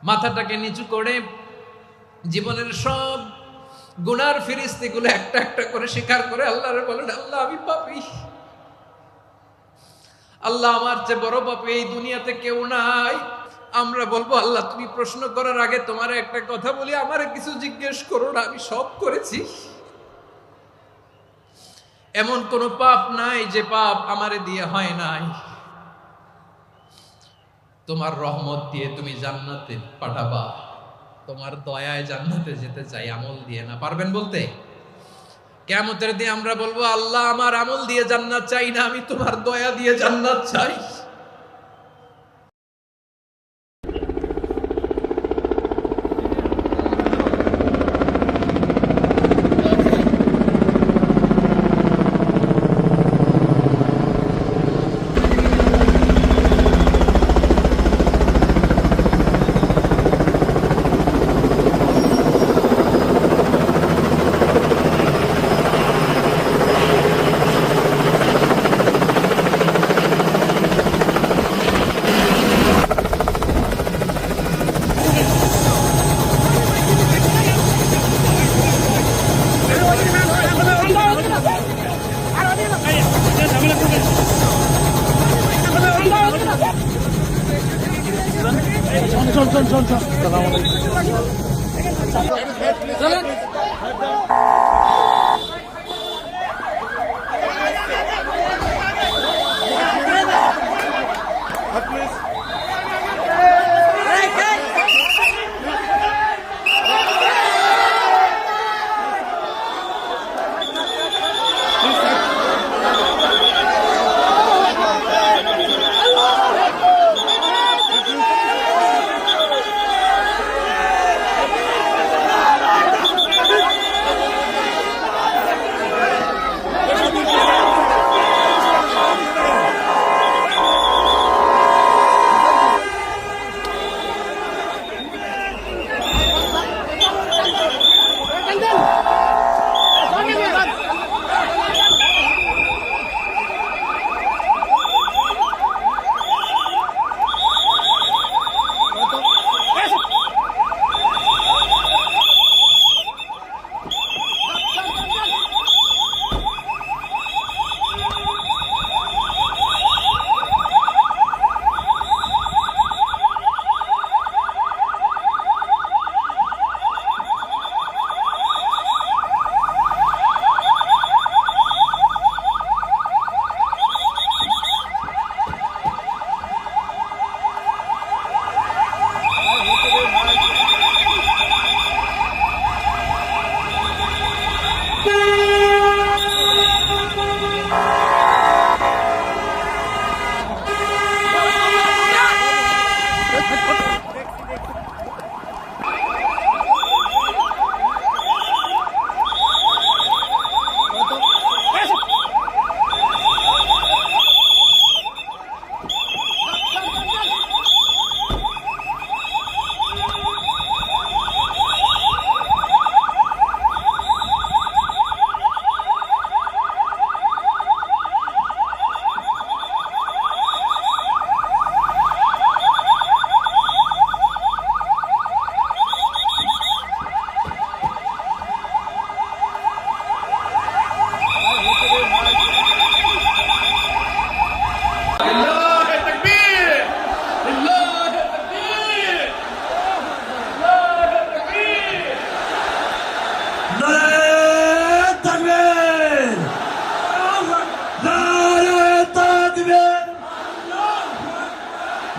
মাথাটাকে নিচু করে জীবনের সব গুনার ফিরিস্তিগুলো একটা একটা করে স্বীকার করে আল্লাহরে বলেন, আল্লাহ আমি পাপী, আল্লাহ আমার চেয়ে বড় পাপী এই দুনিয়াতে কেউ নাই। আমরা বলবো, আল্লাহ তুমি প্রশ্ন করার আগে তোমার একটা কথা বলি, আমারে কিছু জিজ্ঞেস করো না, আমি সব করেছি। এমন কোন পাপ নাই যে পাপ আমারে দিয়ে হয় নাই। তোমার রহমত দিয়ে তুমি জান্নাতে পাঠাবা, তোমার দয়ায় জান্নাতে যেতে চাই, আমল দিয়ে না। পারবেন বলতে? কিয়ামতের দিন আমরা বলবো, আল্লাহ আমার আমল দিয়ে জান্নাত চাই না, আমি তোমার দয়া দিয়ে জান্নাত চাই।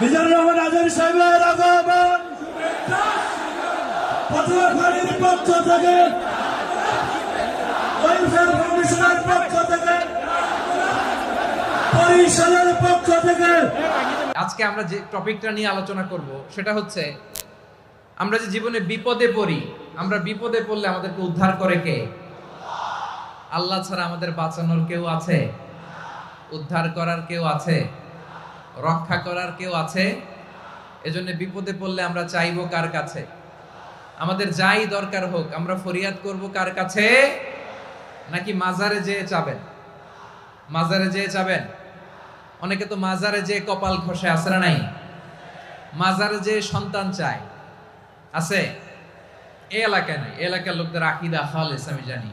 মিজানুর রহমান আজহারী সাহেবের আগমন পটুয়াখালীর পক্ষ থেকে, ওয়েলফেয়ার কমিশনের পক্ষ থেকে, পরিষদের পক্ষ থেকে। আজকে আমরা যে টপিকটা নিয়ে আলোচনা করব সেটা হচ্ছে, আমরা যে জীবনে বিপদে পড়ি, আমরা বিপদে পড়লে আমাদেরকে উদ্ধার করে কে? আল্লাহ ছাড়া আমাদের বাঁচানোর কেউ আছে? উদ্ধার করার কেউ আছে? রক্ষা করার কেউ আছে? এজন্য বিপদে পড়লে আমরা চাইবো কার কাছে? আমাদের যাই দরকার হোক আমরা ফরিয়াদ করব কার কাছে? নাকি মাজারে যেয়ে চাবেন? মাজারে যেয়ে চাবেন? অনেকে তো মাজারে যেয়ে কপাল ঘষে, আসে না নাই? মাজারে যেয়ে সন্তান চায়, আছে? এই এলাকায় নাই, এই এলাকার লোকদের আকীদা খালেস আমি জানি।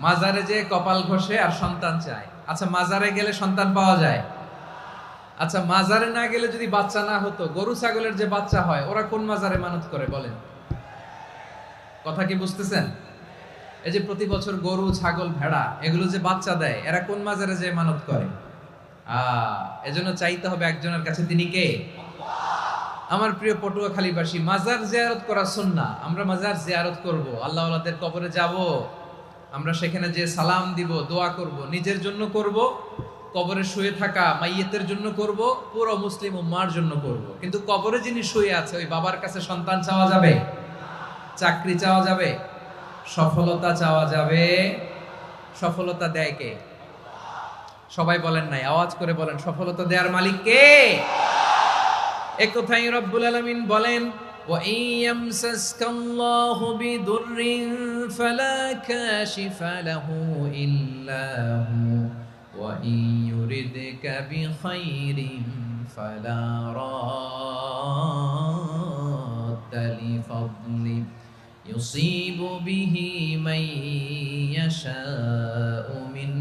মাজারে যে কপাল ঘষে আর সন্তান চায়। আচ্ছা, মাজারে গেলে সন্তান পাওয়া যায়? আচ্ছা, মাজারে না গেলে যদি বাচ্চা না হতো, গরু ছাগলের যে বাচ্চা হয় ওরা কোন মাজারে মানত করে বলেন? কথা কি বুঝতেছেন? এই যে প্রতি বছর গরু ছাগল ভেড়া এগুলো যে বাচ্চা দেয়, এরা কোন মাজারে যে মানত করে? এজন্য চাইতে হবে একজনের কাছে, তিনি কে? আমার প্রিয় পটুয়াখালীবাসী, মাজার জিয়ারত করা সুন্নাহ। আমরা মাজার জিয়ারত করব, আল্লাহ ওয়ালাদের কবরে যাব, আমরা সেখানে যে সালাম দিব, দোয়া করব, নিজের জন্য করব, কবরে শুয়ে থাকা মাইয়েতের জন্য করব, পুরো মুসলিম উম্মার জন্য করব। কিন্তু কবরে যিনি শুয়ে আছে ওই বাবার কাছে সন্তান চাওয়া যাবে? চাকরি চাওয়া যাবে? সফলতা চাওয়া যাবে? সফলতা দেয় কে? সবাই বলেন নাই, আওয়াজ করে বলেন, সফলতা দেওয়ার মালিক কে? এক কথাই রব্বুল আলামিন বলেন, ওয়া ইয়ামসাসকাল্লাহু বিদুররিন ফালা কাশিফা লাহু ইল্লা হু ওয়া ইয়ুরিদকা বিখাইরিন ফালা রাদ্দা লিফাদলি ইউসিবু বিহি মান ইয়াশাউ মিন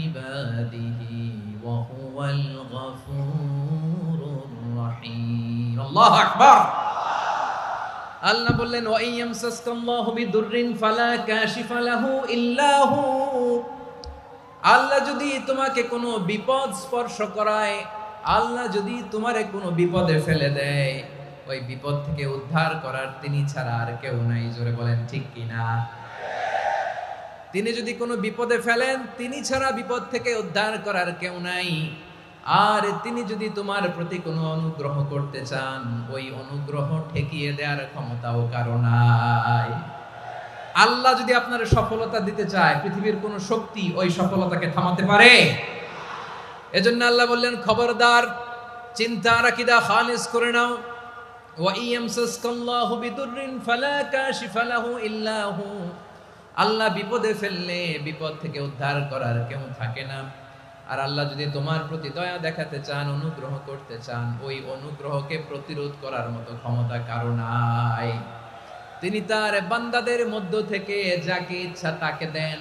ইবাদিহি ওয়া হুয়াল গফুরুর রহিম। আল্লাহু আকবার। আল্লাহ বললেন, ওয়া ইয়ামসাসকাল্লাহু বিদুররিন ফালা কাশিফা লাহু ইল্লা হু। আল্লাহ যদি তোমাকে কোনো বিপদ স্পর্শ করায়, আল্লাহ যদি তোমারে কোনো বিপদে ফেলে দেয়, ওই বিপদ থেকে উদ্ধার করার তিনি ছাড়া আর কেউ নাই। জোরে বলেন ঠিক কিনা? তিনি যদি কোনো বিপদে ফেলেন, তিনি ছাড়া বিপদ থেকে উদ্ধার করার কেউ নাই। আর তিনি যদি তোমার প্রতি কোনো অনুগ্রহ করতে চান, ওই অনুগ্রহ ঠেকিয়ে দেওয়ার ক্ষমতাও কারো নাই। আল্লাহ যদি আপনার সফলতা দিতে চায়, পৃথিবীর কোন শক্তি ওই সফলতাকে থামাতে পারে? এজন্য আল্লাহ বললেন, খবরদার, চিন্তা আর আকীদা খালিস করে নাও। ওয়া ইয়ামসাসকাল্লাহু বিদুররিন ফালা কাশিফা লাহু ইল্লা হু। আল্লাহ বিপদে ফেললে বিপদ থেকে উদ্ধার করার কেউ থাকে না। আর আল্লাহ যদি তোমার প্রতি দয়া দেখাতে চান, অনুগ্রহ করতে চান, ওই অনুগ্রহকে প্রতিরোধ করার মতো ক্ষমতা কারো নাই। তিনি তার বান্দাদের মধ্য থেকে যাকে ইচ্ছা তাকে দেন,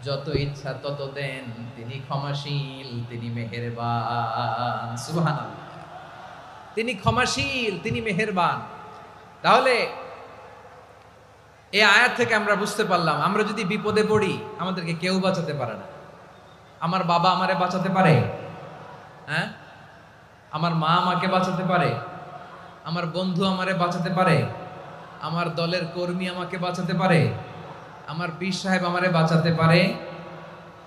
যত ইচ্ছা তত দেন। তিনি ক্ষমাশীল, তিনি মেহেরবান। সুবহানাল্লাহ। তিনি ক্ষমাশীল, তিনি মেহেরবান। তাহলে এই আয়াত থেকে আমরা বুঝতে পারলাম, আমরা যদি বিপদে পড়ি আমাদেরকে কেউ বাঁচাতে পারে না। আমার বাবা আমারে বাঁচাতে পারে? হ্যাঁ? আমার মা আমাকে বাঁচাতে পারে? আমার বন্ধু আমারে বাঁচাতে পারে? আমার দলের কর্মী আমাকে বাঁচাতে পারে? আমার পীর সাহেব আমারে বাঁচাতে পারে?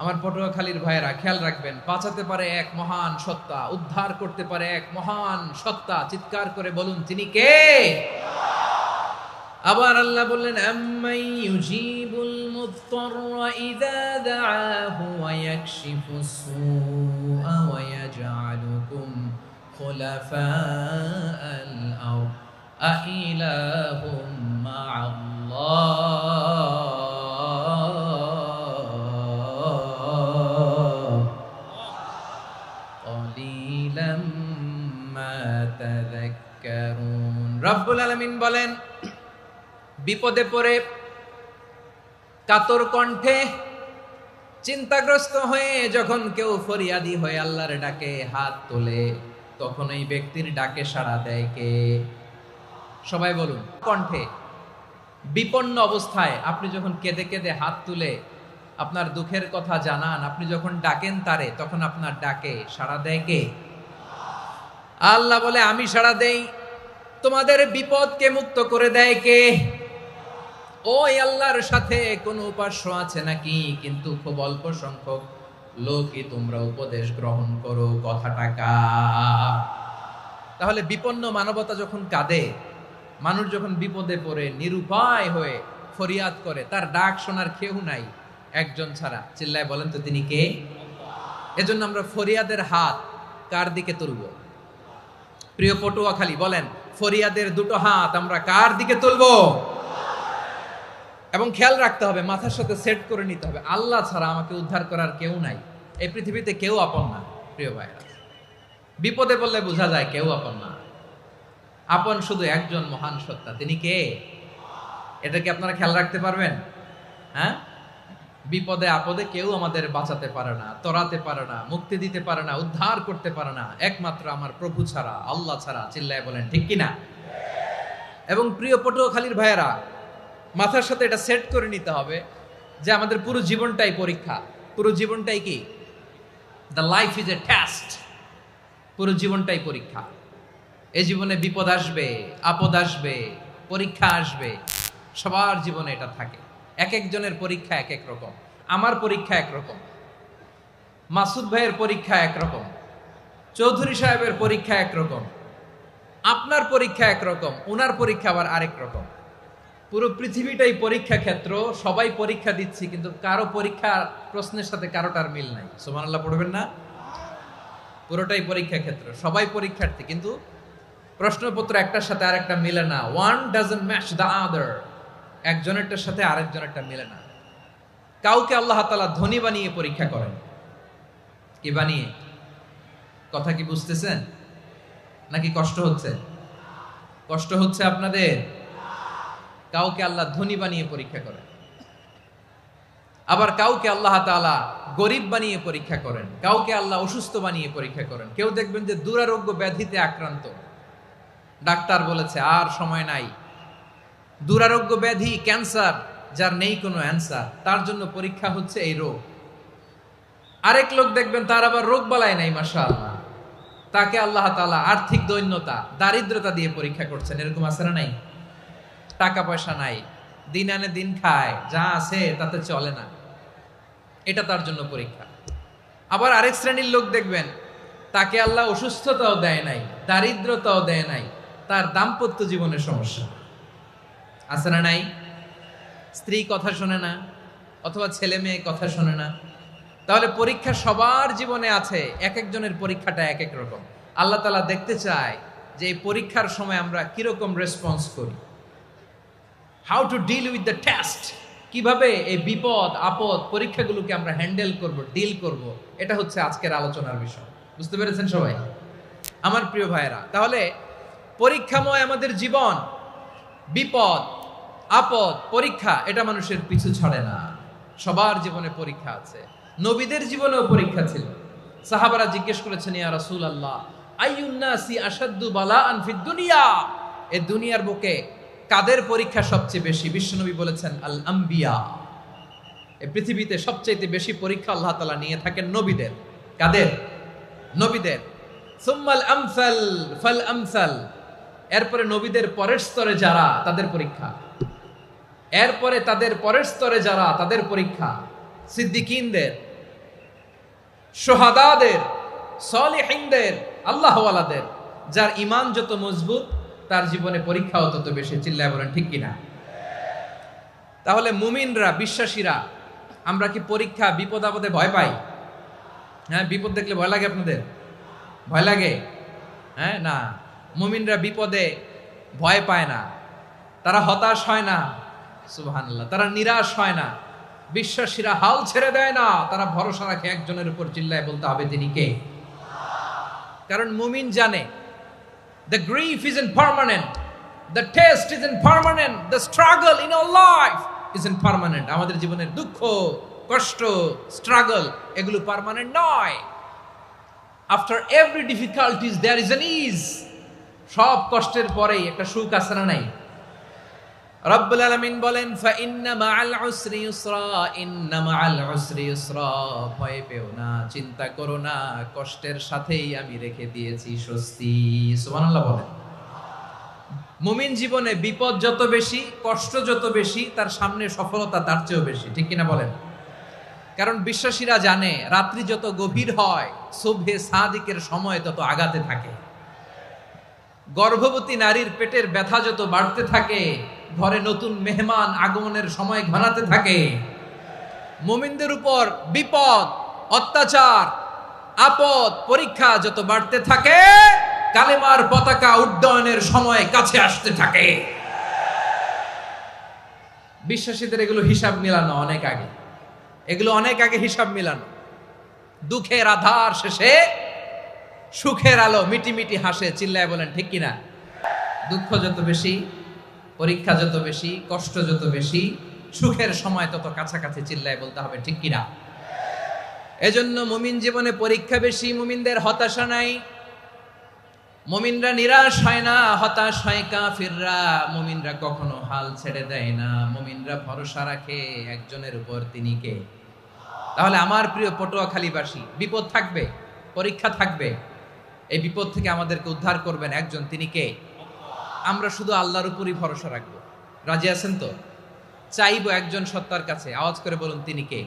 আমার পটুয়াখালীর ভাইয়েরা খেয়াল রাখবেন, বাঁচাতে পারে এক মহান সত্তা, উদ্ধার করতে পারে এক মহান সত্তা। চিৎকার করে বলুন, তিনি কে? আবার আল্লাহ বললেন, আম্মাই ইউজিবুল মুত্তাররা ইযা দাআহু ওয়া ইয়াকশিফুস সুআ ওয়া ইয়াজআলুকুম খুলাফাআল আরদ আইলাহুম মা'আল্লাহ ক্বালিলাম মা তাযাক্কারুন। রব্বুল আলামিন বলেন, বিপদে পড়ে কাতর কণ্ঠে চিন্তাগ্রস্ত হয়ে যখন কেউ ফরিয়াদি হয়ে আল্লাহর ডাকে হাত তোলে, তখন ওই ব্যক্তির ডাকে সাড়া দেয় কে? সবাই বলুন। কণ্ঠে বিপন্ন অবস্থায় আপনি যখন কেঁদে কেঁদে হাত তুলে আপনার দুঃখের কথা জানান, আপনি যখন ডাকেন তারে, তখন আপনার ডাকে সাড়া দেয় কে? আল্লাহ বলে, আমি সাড়া দেই। তোমাদের বিপদকে মুক্ত করে দেয় কে? ওই আল্লাহর সাথে কোনো উপাস্য আছে নাকি? কিন্তু খুব অল্প সংখ্যক লোকই তোমরা উপদেশ গ্রহণ করো। কথাটা কার? তাহলে বিপন্ন মানবতা যখন কাঁদে, মানুষ যখন বিপদে পড়ে নিরুপায় হয়ে ফরিয়াদ করে, তার ডাক শোনার কেউ নাই একজন ছাড়া। চিল্লায় বলেন তো, তিনি কে? এজন্য আমরা ফরিয়াদের হাত কার দিকে তুলব? প্রিয় পটুয়াখালী বলেন, ফরিয়াদের দুটো হাত আমরা কার দিকে তুলবো? এবং খেয়াল রাখতে হবে, মাথার সাথে সেট করে নিতে হবে, আল্লাহ ছাড়া আমাকে উদ্ধার করার কেউ নাই। এই পৃথিবীতে কেউ আপন না। প্রিয় ভাইরা, বিপদে পড়লে বোঝা যায় কেউ আপন না। আপন শুধু একজন মহান সত্তা, তিনি কে? এটা কি আপনারা খেয়াল রাখতে পারবেন? হ্যাঁ, বিপদে আপদে কেউ আমাদের বাঁচাতে পারে না, তরাতে পারে না, মুক্তি দিতে পারে না, উদ্ধার করতে পারে না, একমাত্র আমার প্রভু ছাড়া, আল্লাহ ছাড়া। চিল্লায় বলেন ঠিক কিনা? এবং প্রিয় পটুয়াখালীর ভাইয়েরা, মাথার সাথে এটা সেট করে নিতে হবে যে আমাদের পুরো জীবনটাই পরীক্ষা। পুরো জীবনটাই কি? The life is a test. পুরো জীবনটাই পরীক্ষা। এই জীবনে বিপদ আসবে, আপদ আসবে, পরীক্ষা আসবে, সবার জীবনে এটা থাকে। এক একজনের পরীক্ষা এক এক রকম। আমার পরীক্ষা একরকম, মাসুদ ভাইয়ের পরীক্ষা একরকম, চৌধুরী সাহেবের পরীক্ষা একরকম, আপনার পরীক্ষা একরকম, ওনার পরীক্ষা আবার আরেক রকম। পুরো পৃথিবীটাই পরীক্ষা ক্ষেত্র, সবাই পরীক্ষা দিচ্ছি, কিন্তু কারো পরীক্ষা প্রশ্নের সাথে কারোটার মিল নাই। সুবহানাল্লাহ পড়বেন না? পুরোটাই পরীক্ষা ক্ষেত্র, সবাই পরীক্ষার্থী, কিন্তু প্রশ্নপত্র একটার সাথে আরেকটা মিলে না। One doesn't match the other. একজনেরটার সাথে আরেকজনেরটা মিলে না। কাউকে আল্লাহ তাআলা ধনী বানিয়ে পরীক্ষা করেন। কি বানিয়ে? কথা কি বুঝতেছেন নাকি কষ্ট হচ্ছে? কষ্ট হচ্ছে আপনাদের? কাউকে আল্লাহ ধনী বানিয়ে পরীক্ষা করেন, আবার কাউকে আল্লাহ তাআলা গরিব বানিয়ে পরীক্ষা করেন, কাউকে আল্লাহ অসুস্থ বানিয়ে পরীক্ষা করেন। কেউ দেখবেন যে দুরারোগ্য ব্যাধিতে আক্রান্ত, ডাক্তার বলেছে আর সময় নাই, দুরারোগ্য ব্যাধি, ক্যান্সার, যার নেই কোনো অ্যান্সার, তার জন্য পরীক্ষা হচ্ছে এই রোগ। আরেক লোক দেখবেন তার আবার রোগ বালাই নাই, মাশাআল্লাহ, তাকে আল্লাহ তাআলা আর্থিক দৈন্যতা, দারিদ্রতা দিয়ে পরীক্ষা করছেন। এরকম আছে না নাই? টাকা পয়সা নাই, দিন আনে দিন খায়, যা আছে তাতে চলে না, এটা তার জন্য পরীক্ষা। আবার আরেক শ্রেণীর লোক দেখবেন তাকে আল্লাহ অসুস্থতাও দেয় নাই, দারিদ্রতাও দেয় নাই, তার দাম্পত্য জীবনের সমস্যা আছে না নাই? স্ত্রী কথা শোনে না, অথবা ছেলে মেয়ে কথা শোনে না। তাহলে পরীক্ষা সবার জীবনে আছে, এক একজনের পরীক্ষাটা এক এক রকম। আল্লাহ তাআলা দেখতে চায় যে এই পরীক্ষার সময় আমরা কিরকম রেসপন্স করি। How to deal with the test, কিভাবে এই বিপদ আপদ পরীক্ষাগুলোকে আমরা হ্যান্ডেল করব, ডিল করব, এটা হচ্ছে আজকের আলোচনার বিষয়। বুঝতে পেরেছেন সবাই আমার প্রিয় ভাইয়েরা? তাহলে পরীক্ষাময় আমাদের জীবন, বিপদ আপদ পরীক্ষা, এটা মানুষের পিছু ছাড়ে না। সবার জীবনে পরীক্ষা আছে। নবীদের জীবনেও পরীক্ষা ছিল। সাহাবারা জিজ্ঞেস করেছেন, ইয়া রাসূলুল্লাহ, আইয়ুন নাসি আশাদ্দু বালাআন ফিদ দুনিয়া, এই দুনিয়ার বুকে কাদের পরীক্ষা সবচেয়ে বেশি? বিশ্বনবী বলেছেন, আল আম্বিয়া। এই পৃথিবীতে সবচেয়ে বেশি পরীক্ষা আল্লাহ তাআলা নিয়ে থাকেন নবীদের। কাদের? নবীদের। সুম্মাল আমসাল ফাল আমসাল, এরপরে নবীদের পরের স্তরে যারা, তাদের পরীক্ষা। এরপরে তাদের পরের স্তরে যারা, তাদের পরীক্ষা। সিদ্দিকিনদের, শুহাদাদের, সালিহিনদের, আল্লাহওয়ালাদের। যার ঈমান যত মজবুত, তার জীবনে পরীক্ষাও তত বেশি। চিল্লায় বলেন ঠিক কিনা? তাহলে মুমিনরা, বিশ্বাসীরা, আমরা কি পরীক্ষা বিপদ আপদে ভয় পাই? হ্যাঁ, বিপদ দেখলে ভয় লাগে আপনাদের? ভয় লাগে? হ্যাঁ, না, মুমিনরা বিপদে ভয় পায় না, তারা হতাশ হয় না, সুবহানাল্লাহ, তারা নিরাশ হয় না। বিশ্বাসীরা হাল ছেড়ে দেয় না, তারা ভরসা রাখে একজনের উপর। চিল্লায় বলতে হবে তিনি কে? কারণ মুমিন জানে the grief isn't permanent, the test isn't permanent, the struggle in our life isn't permanent. আমাদের জীবনের দুঃখ, কষ্ট, স্ট্রাগল, এগুলো পার্মানেন্ট নয়। after every difficulties there is an ease. সব কষ্টের পরেই একটা সুখ আছে না নাই? রব্বুল আলামিন বলেন, ফা ইন্না মাআল উসরি ইউসরা, ইন্না মাআল উসরি ইউসরা, ভয় পেও না, চিন্তা করো না, কষ্টের সাথেই আমি রেখে দিয়েছি স্বস্তি। সুবহানাল্লাহ বলেন। মুমিন জীবনে বিপদ যত বেশি, কষ্ট যত বেশি, তার সামনে সফলতা তার চেয়েও বেশি। ঠিক কিনা বলেন? কারণ বিশ্বাসীরা জানে রাত্রি যত গভীর হয়, সুবহে সাদিকের সময় তত আগাতে থাকে। গর্ভবতী নারীর পেটের ব্যথা যত বাড়তে থাকে, ঘরে নতুন মেহমান আগমনের সময় ঘনাতে থাকে। মুমিনদের উপর বিপদ, অত্যাচার, আপদ, পরীক্ষা যত বাড়তে থাকে, কালেমার পতাকা উড্ডয়নের সময় কাছে আসতে থাকে। বিশ্বাসীদের এগুলো হিসাব মিলানো অনেক আগে, এগুলো অনেক আগে হিসাব মিলানো। দুঃখের আধার শেষে সুখের আলো মিটি মিটি হাসে। চিল্লায় বলেন ঠিক কিনা? দুঃখ যত বেশি, পরীক্ষা যত বেশি, কষ্ট যত বেশি, সুখের সময় তত কাছাকাছি চিল্লায় বলতে হবে, ঠিক কিনা? এজন্য মুমিন জীবনে পরীক্ষা বেশি, মুমিনদের হতাশা নাই। মুমিনরা নিরাশ হয় না, হতাশ হয় কাফিররা। মুমিনরা কখনো হাল ছেড়ে দেয় না, মুমিনরা ভরসা রাখে একজনের উপর, তিনি কে? তাহলে আমার প্রিয় পটুয়াখালীবাসী, বিপদ থাকবে, পরীক্ষা থাকবে, এই বিপদ থেকে আমাদেরকে উদ্ধার করবেন একজন, তিনি কে? আমরা শুধু আল্লাহর উপরই ভরসা রাখবো। রাজি আছেন তো? চাইবো একজন সত্তার কাছে, আওয়াজ করে বলুন, তিনি কে?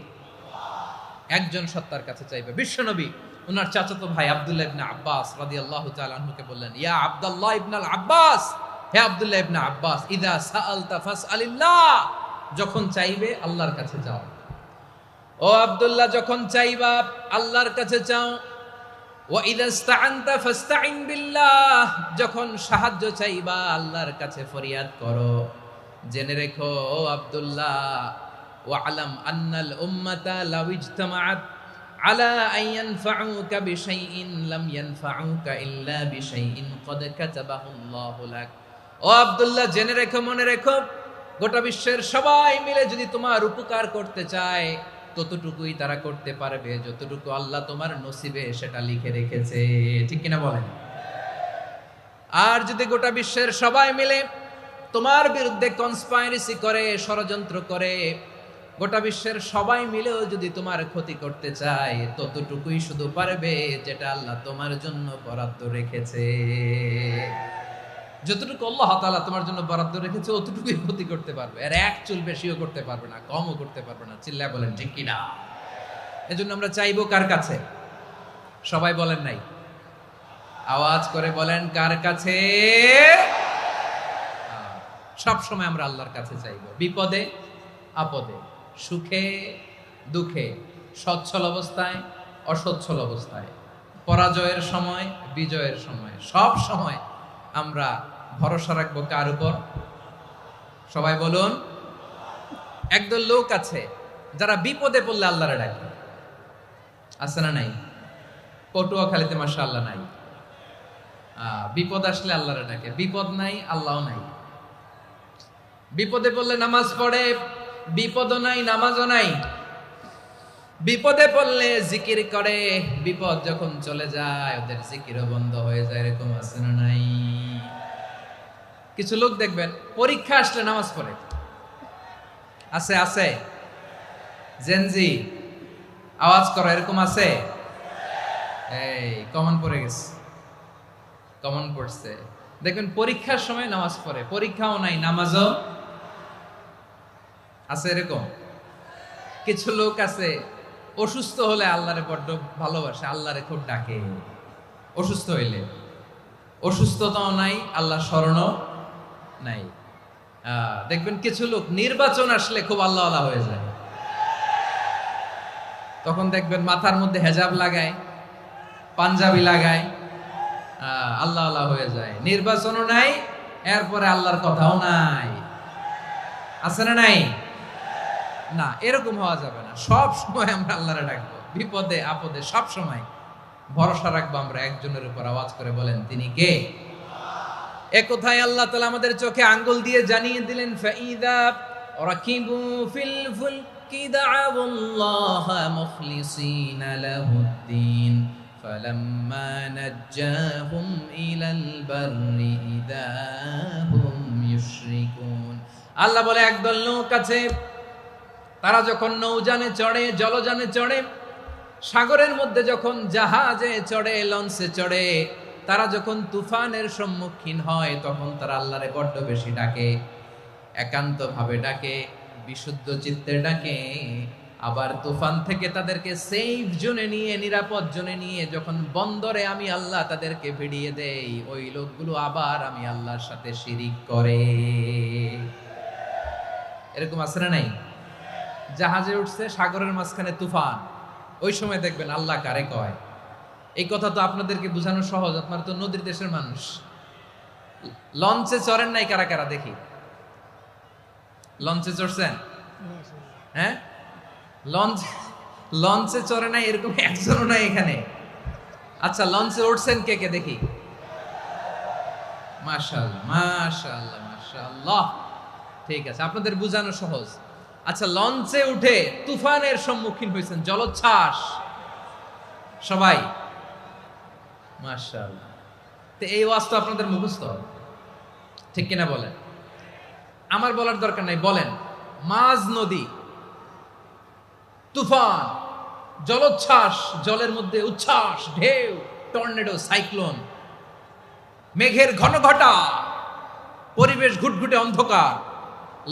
একজন সত্তার কাছে চাইবে। বিশ্বনবী ওনার চাচাতো ভাই আব্দুল্লাহ ইবনে আব্বাস রাদিয়াল্লাহু তাআলা আনহুকে বললেন, ইয়া আব্দুল্লাহ ইবনে আব্বাস, হে আব্দুল্লাহ ইবনে আব্বাস, ইযা সাআলতা ফাসআলিল্লাহ, যখন চাইবে আল্লাহর কাছে যাও। ও আব্দুল্লাহ, যখন চাইবা আল্লাহর কাছে চাও। ওয়া ইযা ইসতাআনতা ফাসতাইন বিল্লাহ, যখন সাহায্য চাইবা আল্লাহর কাছে ফরিয়াদ করো। জেনে রেখো ও আব্দুল্লাহ, ওয়া'লাম আন্নাল উম্মাতা লাউ ইজতামাআত আলা আন ইয়ানফাউকা বিশাইইন লাম ইয়ানফাউকা ইল্লা বিশাইইন ক্বাদ কাতাবাহু আল্লাহু লাক। ও আব্দুল্লাহ, জেনে রেখো, মনে রেখো, গোটা বিশ্বের সবাই মিলে যদি তোমার উপকার করতে চায় ততটুকুই তারা করতে পারবে যতটুকু আল্লাহ তোমার নসিবে সেটা লিখে রেখেছে, ঠিক কিনা বলেন? আর যদি গোটা বিশ্বের সবাই মিলে তোমার বিরুদ্ধে কনস্পাইরেসি করে, ষড়যন্ত্র করে, গোটা বিশ্বের সবাই মিলেও যদি তোমার ক্ষতি করতে চায় ততটুকুই শুধু পারবে যেটা আল্লাহ তোমার জন্য বরাদ্দ রেখেছে। যতটুকু আল্লাহ তাআলা তোমার জন্য বরাদ্দ রেখেছে অতটুকুই ক্ষতি করতে পারবে, আর এক চুল বেশিও করতে পারবে না, কমও করতে পারবে না। চিল্লায় বলেন ঠিক কিনা? এজন্য আমরা চাইবো কার কাছে? সবাই বলেন নাই, আওয়াজ করে বলেন, কার কাছে? সব সময় আমরা আল্লাহর কাছে চাইবো, বিপদে আপদে, সুখে দুঃখে, সচ্ছল অবস্থায় অসচ্ছল অবস্থায়, পরাজয়ের সময় বিজয়ের সময়, সব সময় আমরা ভরসা রাখবো কার উপর? সবাই বলুন। একদল লোক আছে যারা বিপদে পড়লে আল্লাহরে ডাকে, আছে না নাই? পটুয়াখালীতে মাশাআল্লাহ নাই। বিপদ আসলে আল্লাহরে ডাকে, বিপদ নাই আল্লাহও নাই। বিপদে পড়লে নামাজ পড়ে, বিপদও নাই নামাজও নাই। বিপদে পড়লে জিকির করে, বিপদ যখন চলে যায় ওদের জিকিরও বন্ধ হয়ে যায়। এরকম আছে না নাই? কিছু লোক দেখবেন পরীক্ষা আসলে নামাজ পড়ে, আছে আছে? জেনজি আওয়াজ করো, এরকম আছে? এই কমন পড়ে গেছে, কমন পড়ছে। দেখবেন পরীক্ষার সময় নামাজ পড়ে, পরীক্ষাও নাই নামাজও আছে। এরকম কিছু লোক আছে অসুস্থ হলে আল্লাহরে বড্ড ভালোবাসে, আল্লাহরে খুব ডাকে। অসুস্থ হইলে, অসুস্থতাও নাই, আল্লাহ স্মরণও নাই। দেখবেন কিছু লোক নির্বাচন আসলে খুব আল্লাহ আল্লাহ হয়ে যায়, তখন দেখবেন মাথার মধ্যে হেজাব লাগায়, পাঞ্জাবি লাগায়, আল্লাহ আল্লাহ হয়ে যায়। নির্বাচনও নাই, এরপরে আল্লাহর কথাও নাই। আছে না নাই? না, এরকম হওয়া যাবে না। সব সময় আমরা আল্লাহরে ডাকবো, বিপদে আপদে সব সময় ভরসা রাখবো আমরা একজনের উপর। আওয়াজ করে বলেন, তিনি কে? এ কথায় আল্লাহ তাআলা আমাদের চোখে আঙ্গুল দিয়ে জানিয়ে দিলেন, ফাইদা রাকিবু ফিল ফুলকি দা'আউল্লাহা মুখলিসিনা লাহুদ্দিন ফালাম্মা নাজ্জাহুম ইলাল বাররি ইযা হুম ইউশরিকুন। আল্লাহ বলে, একদল লোক আছে, তারা যখন নৌযানে চড়ে, জলযানে চড়ে, সাগরের মধ্যে যখন জাহাজে চড়ে, লঞ্চে চড়ে, তারা যখন তুফানের সম্মুখীন হয় তখন তারা আল্লাহরে বড্ড বেশি ডাকে, একান্ত ভাবে ডাকে, বিশুদ্ধ চিত্তে ডাকে। আবার তুফান থেকে তাদেরকে সেফ জোনে নিয়ে, নিরাপদ জোনে নিয়ে যখন বন্দরে আমি আল্লাহ তাদেরকে ভিড়িয়ে দেই, ওই লোকগুলো আবার আমি আল্লাহর সাথে শিরিক করে। এরকম আছে না নাই? জাহাজে উঠছে, সাগরের মাঝখানে তুফান, ওই সময় দেখবেন আল্লাহ কারে কয়। এই কথা তো আপনাদেরকে বোঝানো সহজ, আপনারা তো নদীর দেশের মানুষ। লঞ্চে চড়েন নাই কারা কারা? দেখি, লঞ্চে চড়ছেন? হ্যাঁ, লঞ্চে চড়ে নাই এরকম একজনও নাই এখানে। আচ্ছা, লঞ্চে উঠছেন কে কে? দেখি, মাশাআল্লাহ মাশাআল্লাহ মাশাআল্লাহ। ঠিক আছে, আপনাদের বোঝানো সহজ। আচ্ছা, লঞ্চে উঠে তুফানের সম্মুখীন হয়েছেন, জলোচ্ছ্বাস সবাই, মাশাআল্লাহ। তো এই ওয়াজ তো আপনাদের মুখস্থ, ঠিক কিনা বলেন? আমার বলার দরকার নাই, বলেন। মাঝ নদী, তুফান, জলোচ্ছ্বাস, জলের মধ্যে উচ্ছ্বাস, ঢেউ, টর্নেডো, সাইক্লোন, মেঘের ঘনঘটা, পরিবেশ ঘুটঘুটে অন্ধকার,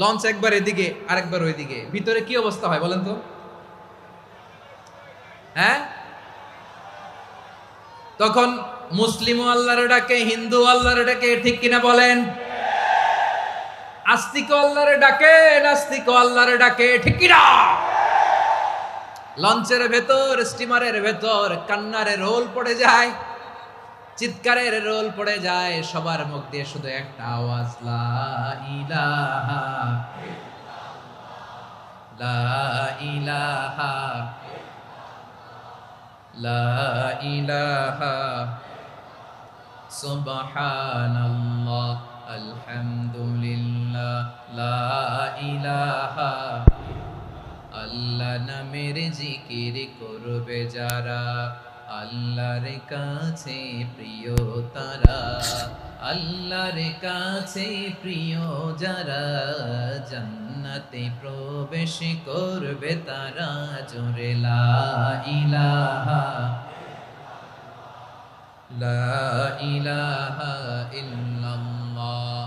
লঞ্চ একবার এদিকে আরেকবার ওইদিকে, ভিতরে কি অবস্থা হয় বলেন তো? হ্যাঁ, তখন মুসলিমও আল্লাহর ডাকে, হিন্দু আল্লাহর ডাকে, ঠিক কিনা বলেন? আস্তিক আল্লাহর ডাকে, নাস্তিক আল্লাহর ডাকে, ঠিক কিনা? লঞ্চের ভেতর, স্টিমারের ভেতর কান্নারে রোল পড়ে যায়, চিৎকারের রোল পড়ে যায়, সবার মুখ দিয়ে শুধু একটা আওয়াজ, লা ইলাহা লা ইলাহা লা ইলাহা সুবহানাল্লাহ আলহামদুলিল্লাহ লা ইলাহা। আল্লাহ নামের জিকির করবে যারা, আল্লাহর কাছে প্রিয় তারা, আল্লাহর কাছে প্রিয় যারা, জান্নাতে প্রবেশ করবে তারা, জোরে লা ইলাহা লা ইলাহা ইল্লাল্লাহ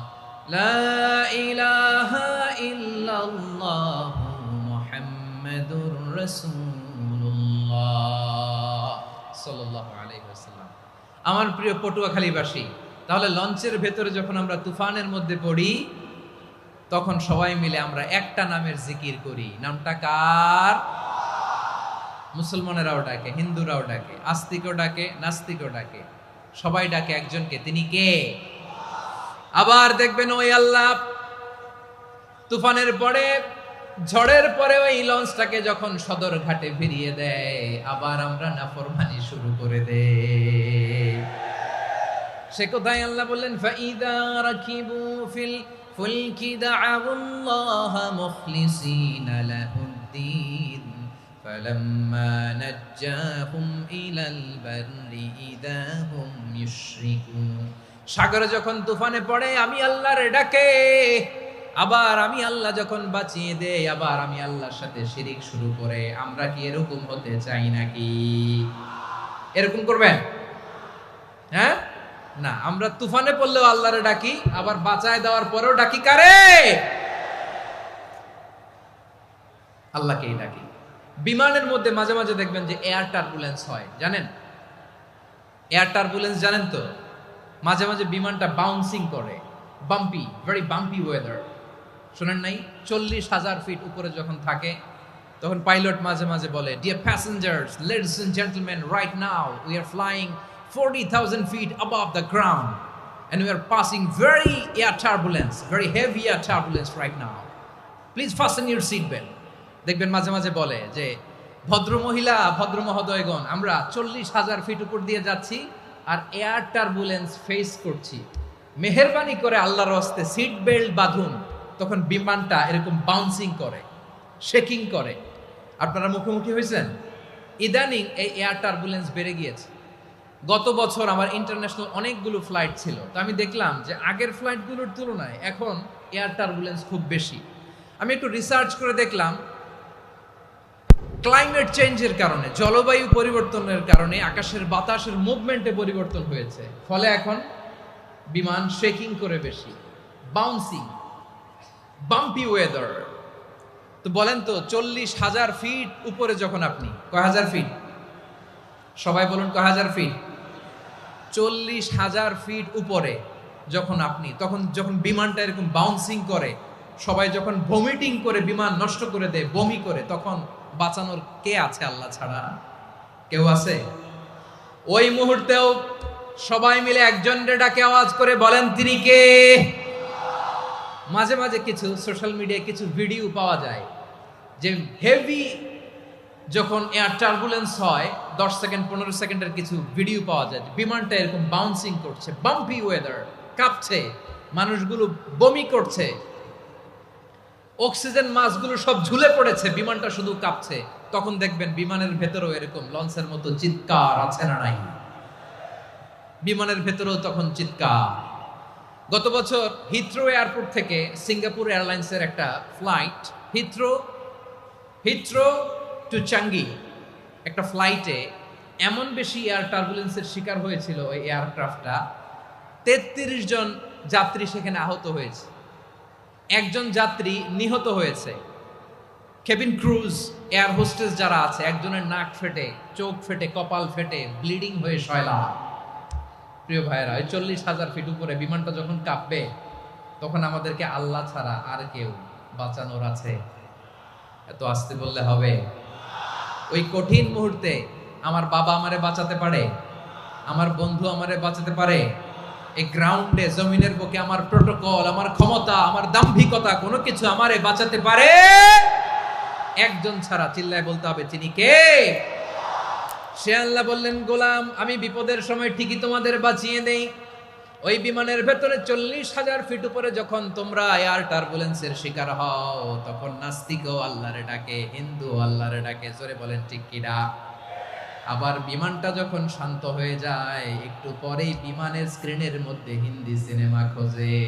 লা ইলাহা ইল্লাল্লাহ মুহাম্মাদুর রাসূলুল্লাহ সাল্লাল্লাহু আলাইহি ওয়াসাল্লাম। আমার প্রিয় পটুয়াখালীবাসী, তাহলে লঞ্চের ভেতরে যখন আমরা তুফানের মধ্যে পড়ি, তখন সবাই মিলে আমরা একটা নামের জিকির করি। নামটা কার? মুসলমানেরাও ডাকে, হিন্দুরাও ডাকে, আস্তিকও ডাকে, নাস্তিকও ডাকে, সবাই ডাকে একজনকে, তিনি কে? আবার দেখবেন ওই আল্লাহ তুফানের পরে, ঝড়ের পরে ওই লঞ্চটাকে যখন সদর ঘাটে ফিরিয়ে দেয়, আবার আমরা নাফরমানি শুরু করে দেই। সে কোথায় আল্লাহ বললেন, ফাইদা রাকিবু ফিল ফুলকি দাআউল্লাহ মুখলিসিনা লাহুদ্দিন ফালাম্মা নাজ্জাহুম ইলাল বাররি ইযা হুম ইউশরিকুন। সাগরে যখন তুফানে পড়ে আমি আল্লাহর ডাকে, আবার আমি আল্লাহ যখন বাঁচিয়ে দেই, আবার আমি আল্লাহর সাথে শিরিক শুরু করে। আমরা কি এরকম হতে চাই নাকি? এরকম করবেন? হ্যাঁ না, আমরা তুফানে পড়লেও আল্লাহরে ডাকি, আবার বাঁচায় দেওয়ার পরেও ডাকি কারে? আল্লাহকেই ডাকি। বিমানের মধ্যে মাঝে মাঝে দেখবেন যে এয়ার টার্বুলেন্স হয়, জানেন? এয়ার টার্বুলেন্স জানেন তো? মাঝে মাঝে বিমানটা বাউন্সিং করে, বাম্পি, ভেরি বাম্পি ওয়েদার। শোনেন নাই? 40,000 ফিট উপরে যখন থাকে, তখন পাইলট মাঝে মাঝে বলে, dear passengers, ladies and gentleman, right now we are flying 40,000 feet above the ground and we are passing very air turbulence, very heavy air turbulence right now. Please fasten your seat belt. দেখবেন মাঝে মাঝে বলে যে, ভদ্র মহিলা, ভদ্র মহোদয়গণ, আমরা 40,000 ফিট উপর দিয়ে যাচ্ছি আর এয়ার টার্বুলেন্স ফেস করছি, মেহেরবানি করে আল্লাহর হস্তে সিট বেল্ট বাঁধুন। তখন বিমানটা এরকম বাউন্সিং করে, শেকিং করে। আপনারা মুখোমুখি হয়েছেন? ইদানিং এই এয়ার টার্বুলেন্স বেড়ে গিয়েছে। গত বছর আমার ইন্টারন্যাশনাল অনেকগুলো ফ্লাইট ছিল, তো আমি দেখলাম যে আগের ফ্লাইটগুলোর তুলনায় এখন এয়ার টার্বুলেন্স খুব বেশি। আমি একটু রিসার্চ করে দেখলাম, ক্লাইমেট চেঞ্জের কারণে, জলবায়ু পরিবর্তনের কারণে আকাশের বাতাসের মুভমেন্টে পরিবর্তন হয়েছে, ফলে এখন বিমান শেকিং করে বেশি, বাউন্সিং, বাম্পি ওয়েদার। তো বলেন তো, 40,000 ফিট উপরে যখন আপনি, কয় হাজার ফিট? সবাই বলুন, কয় হাজার ফিট? 40,000 ফিট উপরে যখন আপনি, তখন যখন বিমানটা এরকম বাউন্সিং করে, সবাই যখন ভমিটিং করে বিমান নষ্ট করে দেয়, বমি করে, তখন বাঁচানোর কে আছে আল্লাহ ছাড়া? কেউ আছে? ওই মুহূর্তেও সবাই মিলে একজনের ডাকে আওয়াজ করে বলেন, তিনি কে? মাঝে মাঝে কিছু সোশ্যাল মিডিয়ায় কিছু ভিডিও পাওয়া যায় যে হেভি যখন এয়ার টার্বুলেন্স হয়, 10 সেকেন্ড 15 সেকেন্ডের কিছু ভিডিও পাওয়া যায়, বিমানটা এরকম বাউন্সিং করছে, বাম্পি ওয়েদার, কাঁপছে, মানুষগুলো বমি করছে, অক্সিজেন মাস্কগুলো সব ঝুলে পড়েছে, বিমানটা শুধু কাঁপছে। তখন দেখবেন বিমানের ভেতরেও এরকম লঞ্চের মতো চিৎকার আছে না নাই? বিমানের ভেতরেও তখন চিৎকার। গত বছর হিথ্রো এয়ারপোর্ট থেকে সিঙ্গাপুর এয়ারলাইন্সের একটা ফ্লাইট হিথ্রো টু চাঙ্গি একটা ফ্লাইটে এমন বেশি এয়ার টার্বুলেন্সের শিকার হয়েছিল ওই এয়ারক্রাফটটা, 33 জন যাত্রী সেখানে আহত হয়েছে, একজন যাত্রী নিহত হয়েছে। কেবিন ক্রুজ, এয়ার হোস্টেস যারা আছে, একজনের নাক ফেটে, চোখ ফেটে, কপাল ফেটে, ব্লিডিং হয়ে শয়লা। প্রিয় ভাইয়েরা, ওই 40,000 ফিট উপরে বিমানটা যখন কাঁপবে, তখন আমাদেরকে আল্লাহ ছাড়া আর কেউ বাঁচানোর আছে? এত আসতে বললে হবে? ওই কঠিন মুহূর্তে আমার বাবা আমারে বাঁচাতে পারে, আমার বন্ধু আমারে বাঁচাতে পারে। এই গ্রাউন্ডে, জমিনের বুকে আমার প্রোটোকল, আমার ক্ষমতা, আমার দাম্ভিকতা কোনো কিছু আমারে বাঁচাতে পারে একজন ছাড়া। চিল্লায় বলতে হবে, তিনি কে? সে আল্লাহ বললেন, গোলাম আমি বিপদের সময় ঠিকই তোমাদের বাঁচিয়ে দেই। ওই বিমানের ভেতরে 40,000 ফিট উপরে যখন তোমরা এয়ার টার্বুলেন্সের শিকার হও, তখন নাস্তিকও আল্লাহরে ডাকে, হিন্দু আল্লাহরে ডাকে। জোরে বলেন ঠিক কিনা? আবার বিমানটা যখন শান্ত হয়ে যায়, একটু পরেই বিমানের স্ক্রিনের মধ্যে হিন্দি সিনেমা খোঁজে।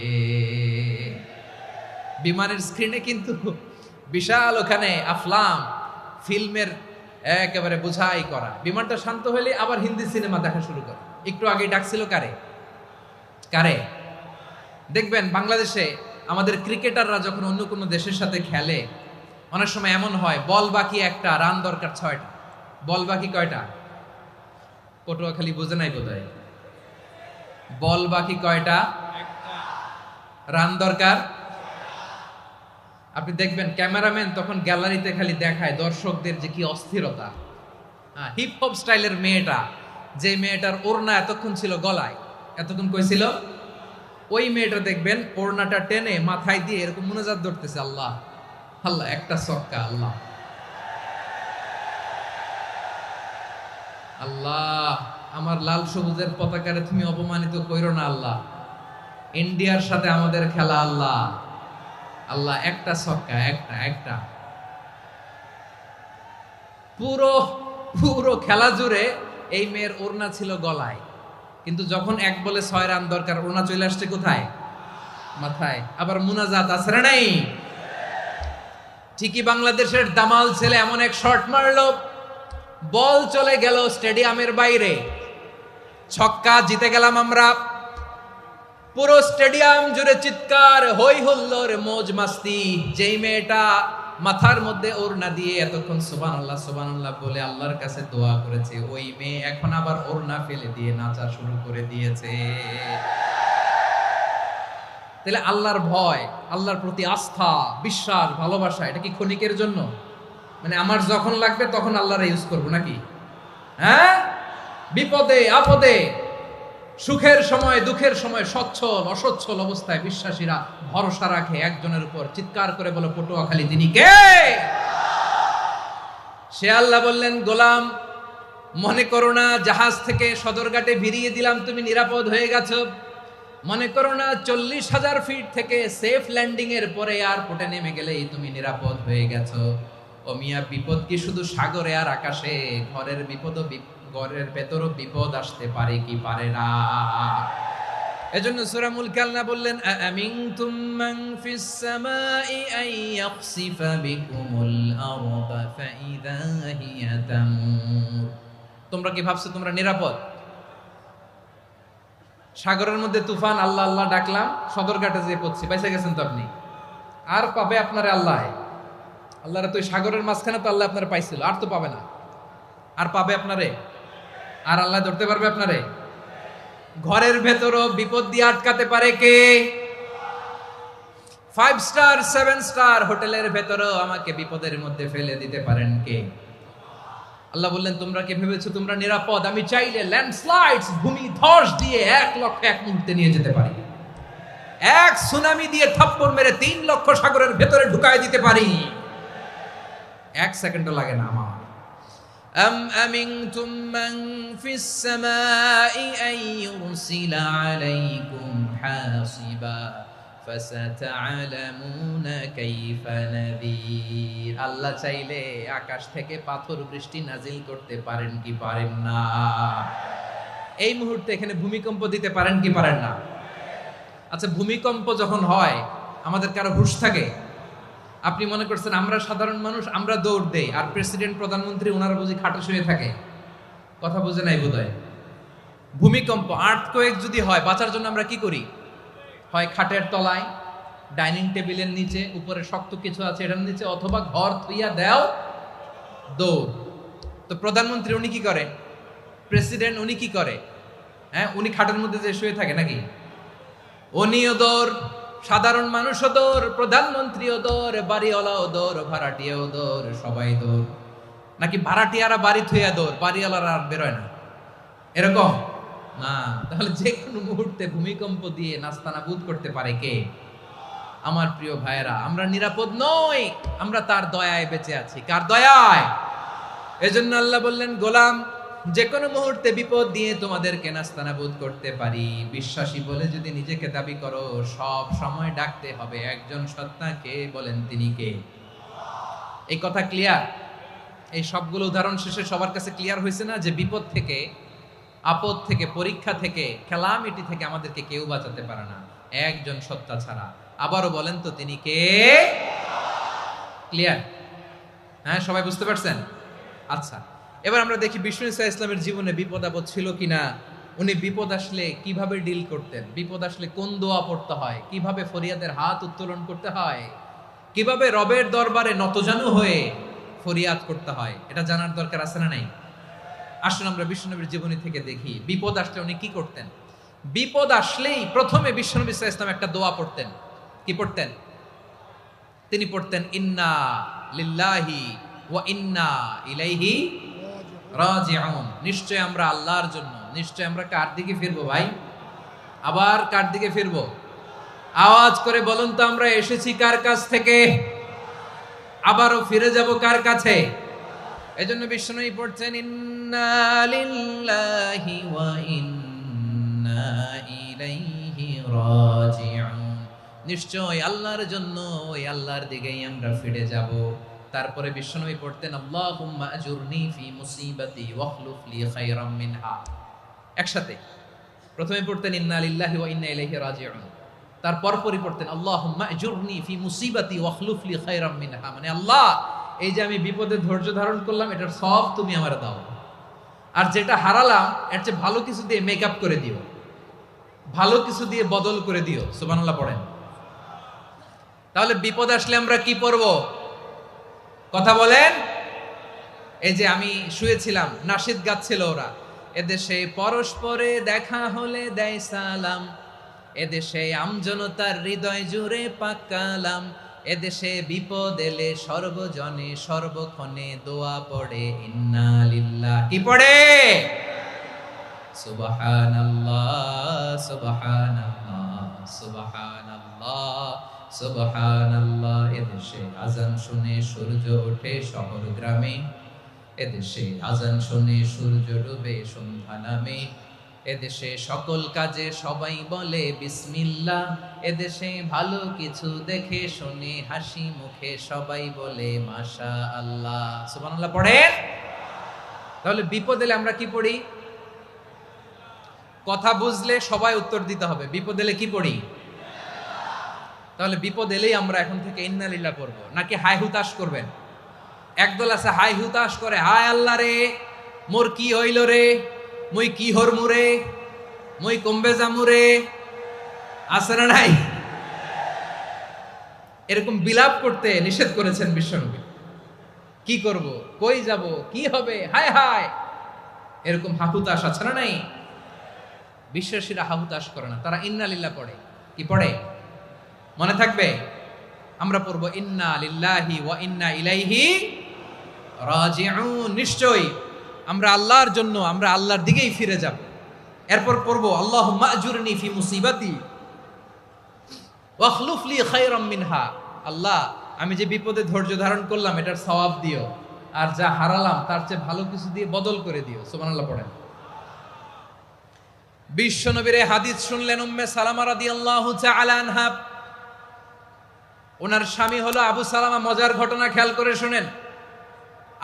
বিমানের স্ক্রিনে কিন্তু বিশাল ওখানে আফলাম ফিল্মের একেবারে বোঝাই করা। বিমানটা শান্ত হলে আবার হিন্দি সিনেমা দেখা শুরু করে। একটু আগে ডাকছিল কারে? দেখবেন বাংলাদেশে আমাদের ক্রিকেটাররা যখন অন্য কোনো দেশের সাথে খেলে, অনেক সময় এমন হয়, বল বাকি একটা, রান দরকার 6টা। বল বাকি কয়টা? পটুয়াখালী বোঝে নাই বোধহয়। বল বাকি কয়টা? রান দরকার। আপনি দেখবেন ক্যামেরাম্যান তখন গ্যালারিতে খালি দেখায় দর্শকদের যে কি অস্থিরতা। হিপ হপ স্টাইলের মেয়েটা, যে মেয়েটার ওড়না এতক্ষণ ছিল গলায়, এতক্ষণ কইছিল, ওই মেয়েটা দেখবেন ওড়নাটা টেনে মাথায় দিয়ে এরকম মুনাজাত ধরতেছে, আল্লাহ আল্লাহ, একটা সক্কা, আল্লাহ আল্লাহ, আমার লাল সবুজের পতাকারে তুমি অপমানিত কইরো না আল্লাহ, ইন্ডিয়ার সাথে আমাদের খেলা, আল্লাহ আল্লাহ, একটা সক্কা, একটা। পুরো খেলা জুড়ে এই মেয়ের ওড়না ছিল গলায়, কিন্তু যখন 1 বলে 6 রান দরকার, ওড়না চলে আসছে কোথায়? মাথায়। আবার মুনাজাত আছে না নাই? ঠিকই বাংলাদেশের দামাল ছেলে এমন এক শট মারলো, বল চলে গেল স্টেডিয়ামের বাইরে, ছক্কা, জিতে গেলাম আমরা। পুরো স্টেডিয়াম জুড়ে চিৎকার, হই হুল্লোড়, মৌজ মাস্তি। যেই মেয়েটা মাথার মধ্যে ওড়না দিয়ে এতক্ষণ সুবহানাল্লাহ সুবহানাল্লাহ বলে আল্লাহর কাছে দোয়া করেছে, ওই মেয়ে এখন আবার ওড়না ফেলে দিয়ে নাচা শুরু করে দিয়েছে। তাহলে আল্লাহর ভয়, আল্লাহর প্রতি আস্থা, বিশ্বাস, ভালোবাসা, এটা কি ক্ষণিকের জন্য? মানে আমার যখন লাগবে তখন আল্লাহরে ইউজ করবো নাকি? হ্যাঁ, বিপদে আপদে, সুখের সময় দুঃখের সময়, সচ্ছল অসচ্ছল অবস্থায় বিশ্বাসীরা ভরসা রাখে একজনের উপর। চিৎকার করে বলো, পটুয়াখালী তিনি কে? সে আল্লাহ বললেন, গোলাম মনে করো না জাহাজ থেকে সদরঘাটে ভিড়িয়ে দিলাম, তুমি নিরাপদ হয়ে গেছো। মনে করো না 40,000 ফিট থেকে সেফ ল্যান্ডিং এর পরে এয়ারপোর্টে নেমে গেলেই তুমি নিরাপদ হয়ে গেছো। ও মিয়া, বিপদ কি শুধু সাগরে আর আকাশে? ঘরের ঘরের ভেতরও বিপদ আসতে পারে কি পারে না? এজন্য সূরা মুলক আল্লাহ বললেন, আমিনতুম মান ফিস সামাই আন ইয়াখসিফা বিকুমুল আরদা ফাইদা হিয়া তামুর। তোমরা কি ভাবছো তোমরা নিরাপদ? সাগরের মধ্যে তুফান, আল্লাহ আল্লাহ ডাকলাম, সদরঘাটে যেয়ে পড়ছি, পয়সা গেছেন তো আপনি। আর পাবে আপনারে আল্লাহ? আল্লাহরে তো সাগরের মাঝখানে তো আল্লাহ আপনারে পাইছিল, আর তো পাবে না। আর পাবে আপনারে? আর আল্লাহ ধরতে পারবে আপনারে? ঘরের ভেতরও বিপদ দিয়ে আটকাতে পারে কে? 5 স্টার 7 স্টার হোটেলের ভেতরও আমাকে বিপদের মধ্যে ফেলে দিতে পারেন কে? আল্লাহ বললেন, তোমরা কি ভেবেছো তোমরা নিরাপদ? আমি চাইলে ল্যান্ডস্লাইডস, ভূমি ধস দিয়ে 1 লক্ষ 1 মুহূর্তে নিয়ে যেতে পারি। 1 সুনামি দিয়ে থাপ্পড় মেরে 3 লক্ষ সাগরের ভেতরে ঢুকায় দিতে পারি। 1 সেকেন্ডও লাগে না আমার। أم أمنتم من في السماء أن يرسل عليكم حاصبا فستعلمون كيف نذير আল্লাহ চাইলে আকাশ থেকে পাথর বৃষ্টি নাজিল করতে পারেন কি পারেন না? এই মুহূর্তে এখানে ভূমিকম্প দিতে পারেন কি পারেন না? আচ্ছা, ভূমিকম্প যখন হয় আমাদের কারো হুঁশ থাকে? আপনি মনে করছেন আমরা সাধারণ মানুষ, আমরা দৌড় দেই, আর প্রেসিডেন্ট প্রধানমন্ত্রী ওনারা বুঝি খাটে শুয়ে থাকে? কথা বুঝে নাই বোধহয়। ভূমিকম্প, আর্থকোয়েক যদি হয়, বাঁচার জন্য আমরা কি করি? হয় খাটের তলায়, ডাইনিং টেবিলের নিচে, উপরে শক্ত কিছু আছে এটার নিচে, অথবা ঘর থুইয়া দেও দৌড়। তো প্রধানমন্ত্রী উনি কি করে? প্রেসিডেন্ট উনি কি করে? হ্যাঁ, উনি খাটের মধ্যে যে শুয়ে থাকে নাকি? উনিও দৌড়, সাধারণ মানুষও দৌড়, প্রধানমন্ত্রীও দৌড়, বাড়িওয়ালাও দৌড়, ভাড়াটিয়াও দৌড়, সবাই দৌড়। নাকি ভাড়াটিয়ারা বাড়ি থুইয়া দৌড়, বাড়িওয়ালারা আর বেরোয় না? এরকম না। তাহলে যে কোনো মুহূর্তে ভূমিকম্প দিয়ে নাস্তানাবুদ করতে পারে কে? আমার প্রিয় ভাইয়েরা, আমরা নিরাপদ নই, আমরা তার দয়ায় বেঁচে আছি। কার দয়ায়? এজন্য আল্লাহ বললেন, গোলাম, যে কোনো মুহূর্তে বিপদ দিয়ে তোমাদেরকে নাস্তানাবুদ করতে পারি। বিশ্বাসী বলে যদি নিজেকে দাবি করো, সব সময় ডাকতে হবে একজন সত্তাকে। বলেন তিনি কে? এই কথা ক্লিয়ার? এই সবগুলো উদাহরণ শেষে সবার কাছে ক্লিয়ার হয়েছে না যে বিপদ থেকে, আপদ থেকে, পরীক্ষা থেকে, ক্যালামিটি থেকে আমাদেরকে কেউ বাঁচাতে পারে না একজন সত্তা ছাড়া। আবারও বলেন তো তিনি কে? ক্লিয়ার? হ্যাঁ, সবাই বুঝতে পারছেন? আচ্ছা, এবার আমরা দেখি বিষ্ণু ইসা ইসলামের জীবনে বিপদ আপদ ছিল কিনা। উনি বিপদ আসলে কিভাবে ডিল করতেন, বিপদ আসলে কোন দোয়া পড়তে হয়, কিভাবে ফরিয়াদের হাত উত্তোলন করতে হয়, কিভাবে রবের দরবারে নতজানু হয়ে ফরিয়াদ করতে হয়, এটা জানার দরকার আছে না নাই? আসুন আমরা বিশ্বনবীর জীবনী থেকে দেখি বিপদ আসলে উনি কি করতেন। বিপদ আসলেই প্রথমে বিশ্বনবী সাল্লাল্লাহু আলাইহি ওয়াসাল্লাম একটা দোয়া পড়তেন। কি পড়তেন? তিনি পড়তেন, ইন্না লিল্লাহি ওয়া ইন্না ইলাইহি রাজিউন। নিশ্চয় আমরা আল্লাহর জন্য, নিশ্চয় আমরা কার দিকে ফিরবো ভাই? আবার কার দিকে ফিরবো? আওয়াজ করে বলুন তো, আমরা এসেছি কার কাছ থেকে? আবারও ফিরে যাব কার কাছে? এজন্য বিষ্ণুই পড়ছেন, ইন্না লিল্লাহি ওয়া ইন্না ইলাইহি রাজিউন। নিশ্চয় আল্লাহর জন্য, ওই আল্লাহর দিকেই আমরা ফিরে যাব। তারপরে বিশ্বনবী পড়তেন, আল্লাহুম্মা আজুরনি ফি মুসিবাতি ওয়াখলুফ লি খায়রাম মিনহা। একসাথে প্রথমে পড়তেন ইন্না লিল্লাহি ওয়া ইন্না ইলাইহি রাজিউন, তারপর পরে পড়তেন আল্লাহুম্মা আজুরনি ফি মুসিবাতি ওয়াখলুফ লি খায়রাম মিনহা। মানে আল্লাহ, এই যে আমি বিপদে ধৈর্য ধারণ করলাম, এটার সব তুমি আমার দাও, আর যেটা হারালাম এর চেয়ে ভালো কিছু দিয়ে মেকআপ করে দিও, ভালো কিছু দিয়ে বদল করে দিও। সুবহানাল্লাহ পড়েন। তাহলে বিপদ আসলে আমরা কি পড়বো? কথা বলেন। এই যে আমি শুয়েছিলাম, নাশিদ গাচ্ছিল ওরা, এদেশে পরস্পরে দেখা হলে দেয় সালাম, এদেশে আমজনতার হৃদয় জুড়ে পাকালাম, এদেশে বিপদ এলে সর্বজনে সর্বক্ষণে দোয়া পড়ে ইন্না লিল্লাহ। কি পড়ে? সুবহানাল্লাহ সুবহানাল্লাহ সুবহানাল্লাহ সুবহানাল্লাহ। এদেশে আজান শুনে সূর্য ওঠে শহর গ্রামে, এদেশে আজান শুনে সূর্য ডুবে সন্ধ্যা নামে, এদেশে সকল কাজে সবাই বলে বিসমিল্লাহ, এদেশে ভালো কিছু দেখে শুনে হাসি মুখে সবাই বলে মাশাআল্লাহ। সুবহানাল্লাহ পড়েন। তাহলে বিপদ এলে আমরা কি পড়ি? কথা বুঝলে সবাই উত্তর দিতে হবে, বিপদ এলে কি পড়ি? তাহলে বিপদ এলেই আমরা এখন থেকে ইন্না লিল্লাহ পড়বো, নাকি হাই হুতাশ করবেন? একদল আছে হাই হুতাশ করে, হায় আল্লাহ রে মোর কি হইল রে, মই কি হরমু রে, মই কমবে জামু রে, আছে না নাই? এরকম বিলাপ করতে নিষেধ করেছেন বিশ্বনবী। কি করব, কই যাব, কি হবে, হায় হায়, এরকম হাহুতাশ আছে না নাই? বিশ্বাসীরা হাহুতাশ করে না, তারা ইন্না লিল্লাহ পড়ে। কি পড়ে মনে থাকবে? আমরা পড়বো ইন্না লিল্লাহি ওয়া ইন্না ইলাইহি রাজিউন। নিশ্চয়ই আমরা আল্লাহর জন্য, আমরা আল্লাহর দিকেই ফিরে যাব। এরপর পড়বো আল্লাহুম্মা আজুরনি ফি মুসিবাতি ওয়াখলুফ লি খায়রাম মিনহা। আল্লাহ, আমি যে বিপদে ধৈর্য ধারণ করলাম এটার সওয়াব দিও, আর যা হারালাম তার চেয়ে ভালো কিছু দিয়ে বদল করে দিও। সুবহানাল্লাহ পড়েন। বিশ্বনবীর হাদিস শুনলেন উম্মে সালামা রাদিয়াল্লাহু তাআলা আনহা। ওনার স্বামী হলো আবু সালামা। মজার ঘটনা খেয়াল করে শুনেন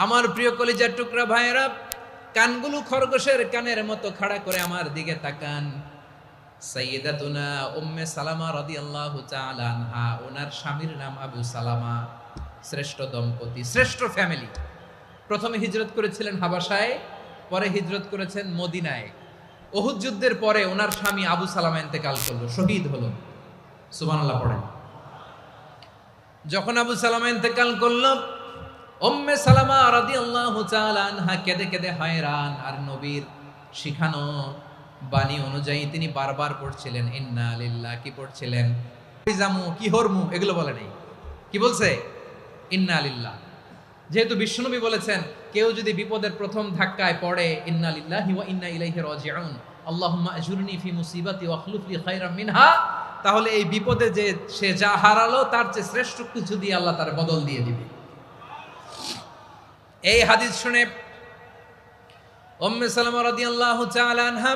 আমার প্রিয় কলিজার টুকরা ভাইয়েরা। কানগুলো খরগোশের কানের মতো খাড়া করে আমার দিকে তাকান। সাইয়্যিদাতুনা উম্মে সালামা রাদিয়াল্লাহু তাআলা আনহা, ওনার স্বামীর নাম আবু সালামা। শ্রেষ্ঠ দম্পতি, শ্রেষ্ঠ ফ্যামিলি। প্রথমে হিজরত করেছিলেন হাবাসায়, পরে হিজরত করেছেন মদিনায়। উহুদ যুদ্ধের পরে ওনার স্বামী আবু সালামা ইন্তেকাল করলো, শহীদ হলো। সুবহানাল্লাহ পড়েন। যখন আবু সালামা ইন্তেকাল করলো, উম্মে সালামা রাদিয়াল্লাহু তাআলা আনহা কেঁদে কেঁদে হয়রান। আর নবীর শিখানো বাণী অনুযায়ী তিনি বারবার পড়ছিলেন ইন্না লিল্লাহ। কি পড়ছিলেন? জামু কি হরমু এগুলো বলে নেই, কি বলছে? ইন্না লিল্লাহ। যেহেতু বিশ্বনবী বলেছেন কেউ যদি বিপদের প্রথম ধাক্কায় পড়ে ইন্না লিল্লাহি ওয়া ইন্না ইলাইহি রাজিউন, আল্লাহুম্মা আজুরনি ফি মুসিবাতি ওয়া আখলুফ লি খায়রাম মিনহা, তাহলে এই বিপদে যে সে যা হারালো তার চেয়ে শ্রেষ্ঠ কিছু দিয়ে আল্লাহ তার বদল দিয়ে দিবে। এই হাদিস শুনে উম্মে সালামা রাদিয়াল্লাহু তাআলা আনহা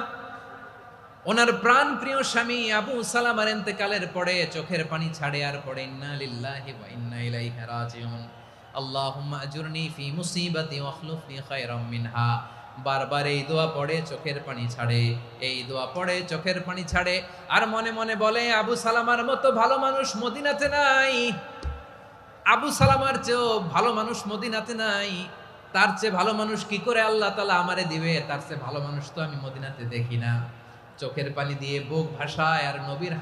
ওনার প্রাণ প্রিয় স্বামী আবু সালামার ইন্তেকালের পরে চোখের পানি ছাড়ে আর পড়ে ইন্না লিল্লাহি ওয়া ইন্না ইলাইহি রাজিউন, আল্লাহুম্মা আজুরনি ফি মুসিবাতি ওয়া আখলুফ লি খায়রাম মিনহা। বারবার এই দোয়া পড়ে চোখের পানি ছাড়ে, এই দোয়া পড়ে চোখের পানি ছাড়ে। আর মনে মনে বলে আবু সালামার মতো ভালো মানুষ মদিনাতে নাই, আবু সালামার চেয়েও ভালো মানুষ মদিনাতে নাই। তার চেয়ে ভালো মানুষ কি করে আল্লাহ তাআলা আমারে দিবে? তার চেয়ে ভালো মানুষ তো আমি মদিনাতে দেখি না। চোখের পানি দিয়ে বুক ভাসায় আর নবীর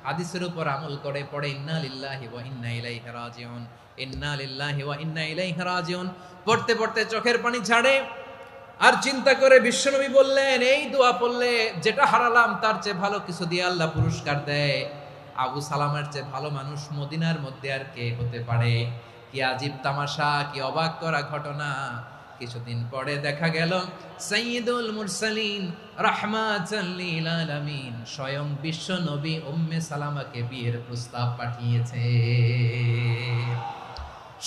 হাদিসের উপর আমল করে পড়ে ইন্না লিল্লাহি ওয়া ইন্না ইলাইহি রাজিউন, ইন্না লিল্লাহি ওয়া ইন্না ইলাইহি রাজিউন। পড়তে পড়তে চোখের পানি ছাড়ে আর চিন্তা করে বিশ্বনবী বললেন এই দোয়া পড়লে যেটা হারালাম তার চেয়ে ভালো কিছু দিয়ে আল্লাহ পুরস্কার দেয়। আবু সালামার চেয়ে ভালো মানুষ মদিনার মধ্যে আর কে হতে পারে? কি আজীব তামাশা, কি অবাক করা ঘটনা। কিছুদিন পরে দেখা গেল সাইয়্যিদুল মুরসালিন রাহমাতাল লিল আলামিন স্বয়ং বিশ্ব নবী উম্মে সালামাকে বিয়ের প্রস্তাব পাঠিয়েছে।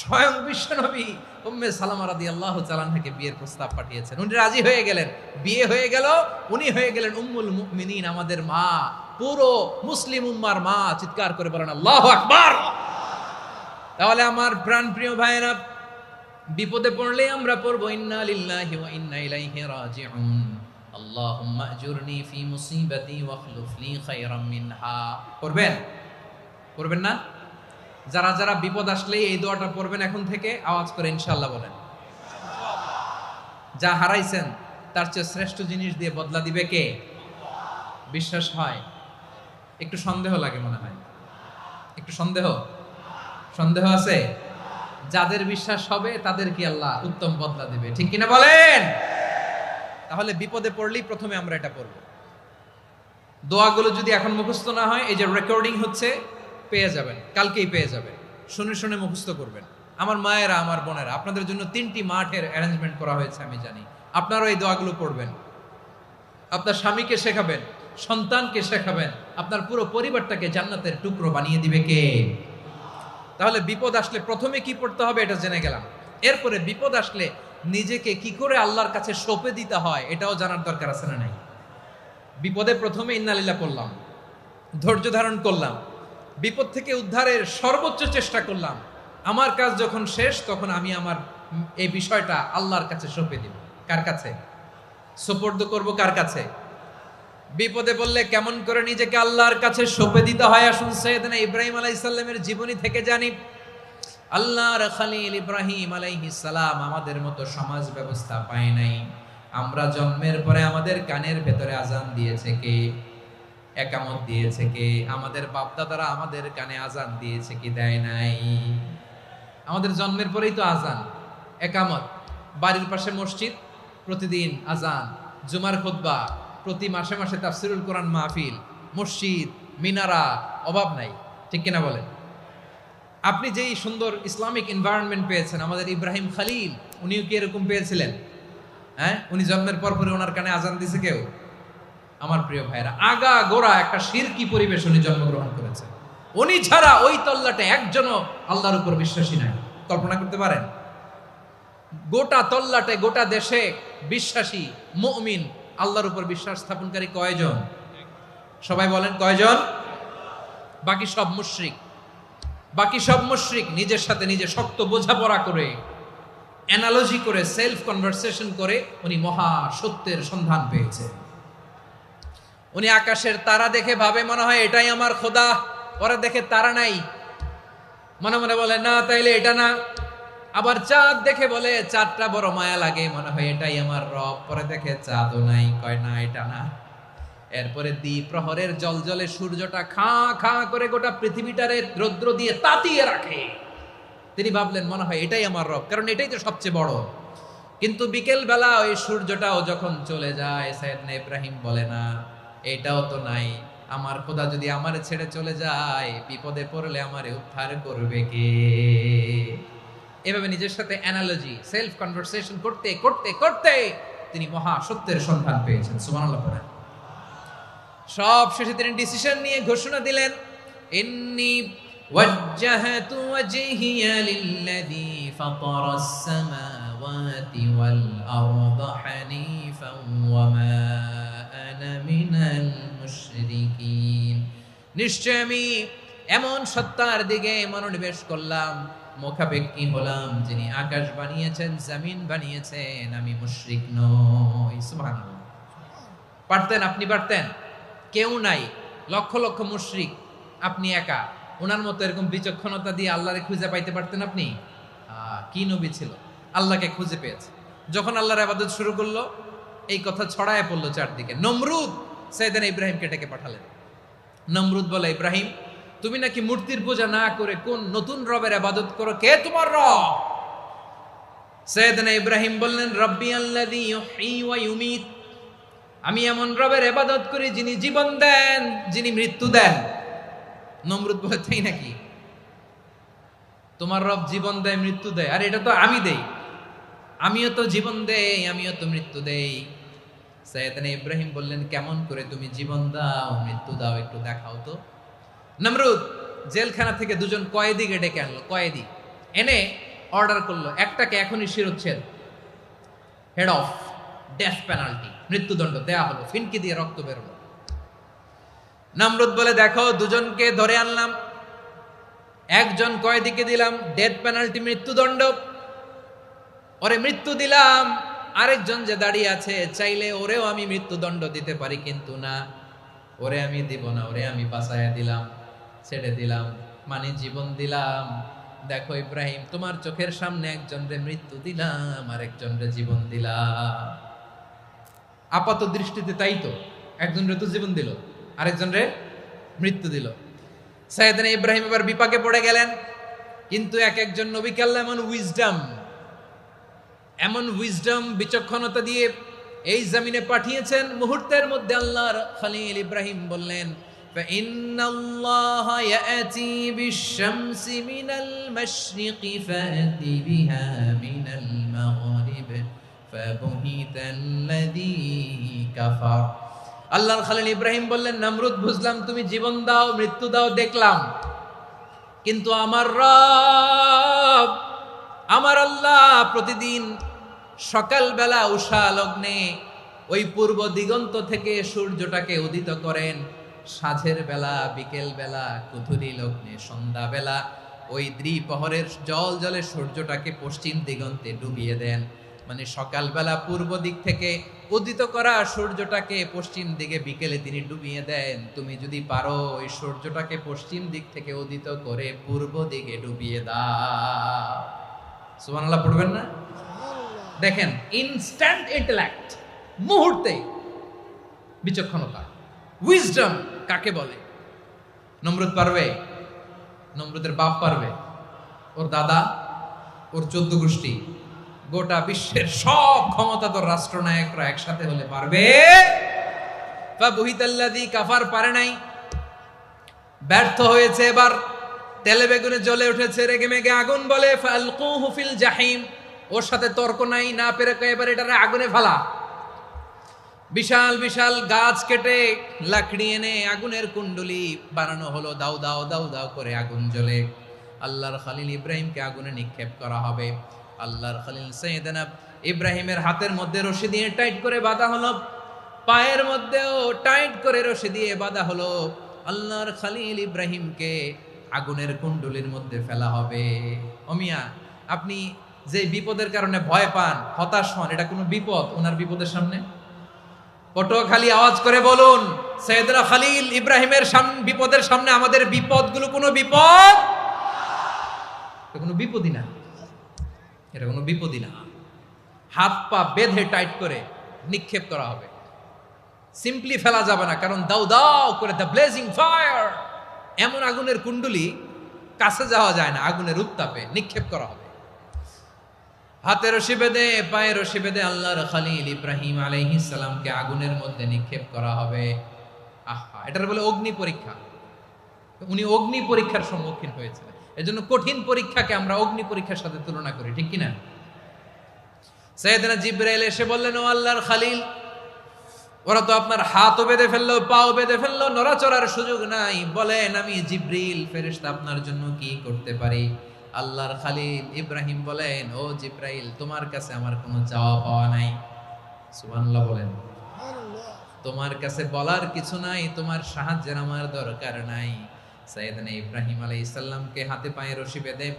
স্বয়ং বিশ্ব নবী উম্মে সালামা রাদিয়াল্লাহু তাআলা আনহাকে বিয়ের প্রস্তাব পাঠিয়েছেন। উনি রাজি হয়ে গেলেন, বিয়ে হয়ে গেল। উনি হয়ে গেলেন উম্মুল মুমিনিন, আমাদের মা, পুরো মুসলিম উম্মার মা। চিৎকার করে বলেন আল্লাহু আকবার। তাহলে আমার প্রাণ প্রিয় ভাইয়েরা, বিপদে পড়লে আমরা পড়বো ইন্না লিল্লাহি ওয়া ইন্না ইলাইহি রাজিউন, আল্লাহুম্মা আজুরনি ফি মুসিবাতি ওয়া আখলুফ লি খায়রাম মিনহা। পড়বেন? পড়বেন না? যারা যারা বিপদ আসলে এই দোয়াটা পড়বেন এখন থেকে আওয়াজ করে ইনশাআল্লাহ বলেন। যা হারাইছেন তার চেয়ে শ্রেষ্ঠ জিনিস দিয়ে বদলা দিবে কে? বিশ্বাস হয়? একটু সন্দেহ লাগে মনে হয়, একটু সন্দেহ আছে? যাদের বিশ্বাস হবে তাদের কি আল্লাহ উত্তম বদলা দিবে, ঠিক কিনা বলেন? তাহলে বিপদে পড়লেই প্রথমে আমরা এটা পড়ব। দোয়াগুলো যদি এখন মুখস্থ না হয়, এই যে রেকর্ডিং হচ্ছে, পেয়ে যাবেন, কালকেই পেয়ে যাবেন। শুনে শুনে মুখস্থ করবেন। আমার মায়েরা, আমার বোনেরা, আপনাদের জন্য 3টি মাঠের অ্যারেঞ্জমেন্ট করা হয়েছে, আমি জানি। আপনারাও এই দোয়াগুলো পড়বেন, আপনার স্বামীকে শেখাবেন, সন্তানকে শেখাবেন, আপনার পুরো পরিবারটাকে জান্নাতের টুকরো বানিয়ে দিবে কে? তাহলে বিপদ আসলে প্রথমে কি পড়তে হবে এটা জেনে গেলাম। এরপরে বিপদ আসলে নিজেকে কি করে আল্লাহর কাছে সঁপে দিতে হয় এটাও জানার দরকার আছে না নাই? বিপদে প্রথমে ইন্না লিল্লাহ পড়লাম, ধৈর্য ধারণ করলাম, বিপদ থেকে উদ্ধারের সর্বোচ্চ চেষ্টা করলাম। আমার কাজ যখন শেষ তখন আমি আমার এই বিষয়টা আল্লাহর কাছে সঁপে দিব। কার কাছে সুপর্দ করব? কার কাছে? বিপদে বললে কেমন করে নিজেকে আল্লাহর কাছে সঁপে দিতে হয় আসুন সাইয়েদনা ইব্রাহিম আলাইহিস সালামের জীবনী থেকে জানি। আল্লাহর খলিল ইব্রাহিম আলাইহিস সালাম আমাদের মতো সমাজ ব্যবস্থা পায় নাই। আমরা জন্মের পরে আমাদের কানের ভেতরে আজান দিয়েছে কে? একামত দিয়েছে কে? আমাদের বাপদাদারা আমাদের কানে আজান দিয়েছে কি? দেয় নাই। আমাদের জন্মের পরেই তো আজান, একামত, বাড়ির পাশে মসজিদ, প্রতিদিন আজান, জুমার খুতবা, প্রতি মাসে মাসে তাফসিরুল কোরআন মাহফিল, মসজিদ, মিনারা, অভাব নাই, ঠিক কিনা বলেন? আপনি যেই সুন্দর ইসলামিক এনভায়রনমেন্ট পেয়েছেন, আমাদের ইব্রাহিম খলিল উনিও কি এরকম পেয়েছিলেন? হ্যাঁ, উনি জন্মের পর পরে ওনার কানে আজান দিছে কেউ? আমার প্রিয় ভাইরা, আগা গোড়া একটা শিরকি পরিবেশ উনি জন্মগ্রহণ করেছেন। উনি ছাড়া ওই তল্লাটে একজনও আল্লাহর উপর বিশ্বাসী নাই। কল্পনা করতে পারেন? গোটা তল্লাটে, গোটা দেশে বিশ্বাসী মুমিন আল্লাহর উপর বিশ্বাস স্থাপনকারী কয়জন? সবাই বলেন কয়জন? বাকি সব মুশরিক। বাকি সব মুশরিক নিজের সাথে নিজে শক্ত বোঝাপড়া করে, অ্যানালজি করে, সেলফ কনভারসেশন করে উনি মহা সত্যের সন্ধান পেয়েছে। উনি আকাশের তারা দেখে ভাবে মনে হয় এটাই আমার খোদা। ওরা দেখে তারা নাই, মনে মনে বলে না তাইলে এটা না। আবার চাঁদ দেখে বলে চাঁদটা বড় মায়া লাগে, মনে হয় এটাই আমার রব। পরে দেখে চাঁদও নাই, কয় না এটা না। এরপরে দ্বিপ্রহরের জলজলে সূর্যটা খাঁ খাঁ করে গোটা পৃথিবীটারে রৌদ্র দিয়ে তাতিয়ে রাখে। তিনি ভাবলেন মনে হয় এটাই আমার রব, কারণ এটাই তো সবচেয়ে বড়। কিন্তু বিকেল বেলা ওই সূর্যটাও যখন চলে যায়, সাইয়েদনা ইব্রাহিম বলে না এটাও তো নাই। আমার খোদা যদি আমারে ছেড়ে চলে যায়, বিপদে পড়লে আমারে উদ্ধার করবে কে? এভাবে নিজের সাথে অ্যানালজি, সেলফ কনভারসেশন করতে করতে করতে তিনি মহা সত্যের সন্ধান পেয়েছেন। সুবহানাল্লাহ পড়েন। সব শেষে তিনি ডিসিশন নিয়ে ঘোষণা দিলেন, ইন্নী ওয়াজ্জাহাতু ওয়াজহিয়া লিল্লাযী ফাতারাস সামাওয়াতি ওয়াল আরদা হানিফান ওয়া মা আনা মিনাল মুশরিকিন। নিশ্চয় আমি এমন সত্তার দিকে মনোনিবেশ করলাম, মুখাপেক্ষী হলাম, যিনি আকাশ বানিয়েছেন, জমিন বানিয়েছেন, আমি মুশরিক নই। সুবহানাল্লাহ। পারতেন, আপনি পারতেন? কেউ নাই, লক্ষ লক্ষ মুশরিক, আপনি একা। ওনার মতো এরকম বিচক্ষণতা দিয়ে আল্লাহরে খুঁজে পাইতে পারতেন আপনি? কি নবী ছিল, আল্লাহকে খুঁজে পেয়েছে। যখন আল্লাহর ইবাদত শুরু করলো, এই কথা ছড়ায় পড়লো চারদিকে। নমরুদ সাইয়েদনা ইব্রাহিমকে ডেকে পাঠালেন। নমরুদ বলে, ইব্রাহিম তুমি নাকি মূর্তির পূজা না করে কোন নতুন রবের ইবাদত করো, কে তোমার রব? সাইয়েদনা ইব্রাহিম বললেন, রব্বি আল্লাযী ইউহয়ী ওয়া ইউমীত, আমি এমন রবের ইবাদত করি যিনি জীবন দেন, যিনি মৃত্যু দেন। নমরুদ বলে, তাই নাকি? তোমার রব জীবন দেয়, মৃত্যু দেয়, আর এটা তো আমি দেই। আমিও তো জীবন দেই, আমিও তো মৃত্যু দেই। সাইয়েদনা ইব্রাহিম বললেন, কেমন করে তুমি জীবন দাও, মৃত্যু দাও, একটু দেখাও তো। নমরুদ জেলখানা থেকে দুজন কয়েদিকে ডেকে আনলো। কয়েদি এনে অর্ডার করলো, একটাকে এখনই শিরোচ্ছেদ, হেড অফ, ডেথ পেনাল্টি, মৃত্যুদণ্ড দেয়া হলো। ফিনকি দিয়ে রক্ত বেরোলো। নমরুদ বলে, দেখো দুজনকে ধরে আনলাম, একজন কয়েদিকে দিলাম ডেথ পেনাল্টি, মৃত্যুদণ্ড, ওরে মৃত্যু দিলাম। আরেকজন যে দাঁড়িয়ে আছে, চাইলে ওরেও আমি মৃত্যুদণ্ড দিতে পারি, কিন্তু না, ওরে আমি দিব না, ওরে আমি বাঁচাইয়া দিলাম, ছেড়ে দিলাম, মানে জীবন দিলাম। দেখো ইব্রাহিম, তোমার চোখের সামনে একজনরে মৃত্যু দিলাম, আর একজনরে জীবন দিলাম। আপাত দৃষ্টিতে তাই তো, একজনরে তো জীবন দিল, আরেকজনরে মৃত্যু দিল। সাইয়েদনা ইব্রাহিম এবার বিপাকে পড়ে গেলেন। কিন্তু এক একজন নবীকে আল্লাহ এমন উইজডম, বিচক্ষণতা দিয়ে এই জমিনে পাঠিয়েছেন। মুহূর্তের মধ্যে আল্লাহর খলিল ইব্রাহিম বললেন, ফাইন্নাল্লাহা ইয়াতি বিশ-শামসি মিনাল মাশরিকি ফাতি বিহা মিনাল মাগরিব ফাবুহিতাল্লাযী কাফার। আল্লাহর খলিল ইব্রাহিম বললেন, নমরুদ বুঝলাম তুমি জীবন দাও, মৃত্যু দাও, দেখলাম, কিন্তু আমার রব, আমার আল্লাহ প্রতিদিন সকালবেলা উষা লগ্নে ওই পূর্ব দিগন্ত থেকে সূর্যটাকে উদিত করেন, সাঁঝের বেলা, বিকেল বেলা, কুথুরি লগ্নে, সন্ধ্যা বেলা ওই দ্বিপ্রহরের জল জলে সূর্যটাকে পশ্চিম দিগন্তে ডুবিয়ে দেন। মানে সকালবেলা পূর্ব দিক থেকে উদিত করা সূর্যটাকে পশ্চিম দিকে বিকেলে তিনি ডুবিয়ে দেন। তুমি যদি পারো ওই সূর্যটাকে পশ্চিম দিক থেকে উদিত করে পূর্ব দিকে ডুবিয়ে দাও। সুবহানাল্লাহ পড়বেন না? দেখেন, ইনস্ট্যান্ট ইন্টেলেক্ট, মুহূর্তে বিচক্ষণতা, উইজডম কাকে বলে? নমরুদ পারবে? নমরুদের বাপ পারবে? ওর দাদা, ওর 14 গোষ্ঠী, গোটা বিশ্বের সব ক্ষমতাধর রাষ্ট্রনায়করা একসাথে হলে পারবে? ফাবুহিতাল্লাযী কাফার পারে নাই, ব্যর্থ হয়েছে। এবার তেলে বেগুনে জ্বলে উঠেছে, রেগে মেগে আগুন বলে, ফালকুহু ফিল জাহিম। ওর সাথে তর্ক নাই, না পেরে এবার এটারে আগুনে ফেলা। বিশাল বিশাল গাছ কেটে লাকড়ি এনে আগুনের কুণ্ডলি বানানো হলো, দাও দাও দাও দাও করে আগুন জ্বলে। আল্লাহর খলিল ইব্রাহিমকে আগুনে নিক্ষেপ করা হবে। আল্লাহর খলিল সাইয়েদনা ইব্রাহিমের হাতের মধ্যে রশি দিয়ে টাইট করে বাঁধা হলো। পায়ের মধ্যেও টাইট করে রশি দিয়ে বাঁধা হলো। আল্লাহর খলিল ইব্রাহিমকে আগুনের কুণ্ডলীর মধ্যে ফেলা হবে। অমিয়া, আপনি যে বিপদের কারণে ভয় পান, হতাশ হন, এটা কোনো বিপদ ওনার বিপদের সামনে? পটুয়াখালী আওয়াজ করে বলুন, সৈয়দনা খলিল ইব্রাহিমের বিপদের সামনে আমাদের বিপদগুলো কোনো বিপদ? এটা কোনো বিপদই না, এটা কোনো বিপদই না। হাত পা বেঁধে টাইট করে নিক্ষেপ করা হবে, সিম্পলি ফেলা যাবে না, কারণ দাও দাও করে দ্য ব্লেজিং ফায়ার, এমন আগুনের কুণ্ডলী কাছে যাওয়া যায় না, আগুনের উত্তাপে নিক্ষেপ করা হবে। হাতে রশি বেঁধে পায়ে রশি বেঁধে আল্লাহর খলিল ইব্রাহিম আলাইহিস সালামকে আগুনের মধ্যে নিক্ষেপ করা হবে। আহা, এটার বলে অগ্নি পরীক্ষা। উনি অগ্নি পরীক্ষার সম্মুখীন হয়েছিলেন। এজন্য কঠিন পরীক্ষাকে আমরা অগ্নি পরীক্ষার সাথে তুলনা করি, ঠিক কিনা? সাইয়েদনা জিবরাইল এসে বললেন, ও আল্লাহর খলিল, ওরা তো আপনার হাতও বেঁধে ফেললো, পাও বেঁধে ফেললো, নড়াচড়ার সুযোগ নাই, বলেন আমি জিবরিল ফেরেশতা আপনার জন্য কি করতে পারি? আল্লাহর খলিল ইব্রাহিম বলেন, ও জিবরাইল, তোমার কাছে আমার কোনো চাওয়া পাওয়া নাই। সুবহানাল্লাহ বলেন। তোমার কাছে বলার কিছু নাই, তোমার সাহায্যের আমার দরকার নাই। সাইয়েদনা ইব্রাহিম আলাইহিস সালামকে হাতে পায়ে রশি বেঁধে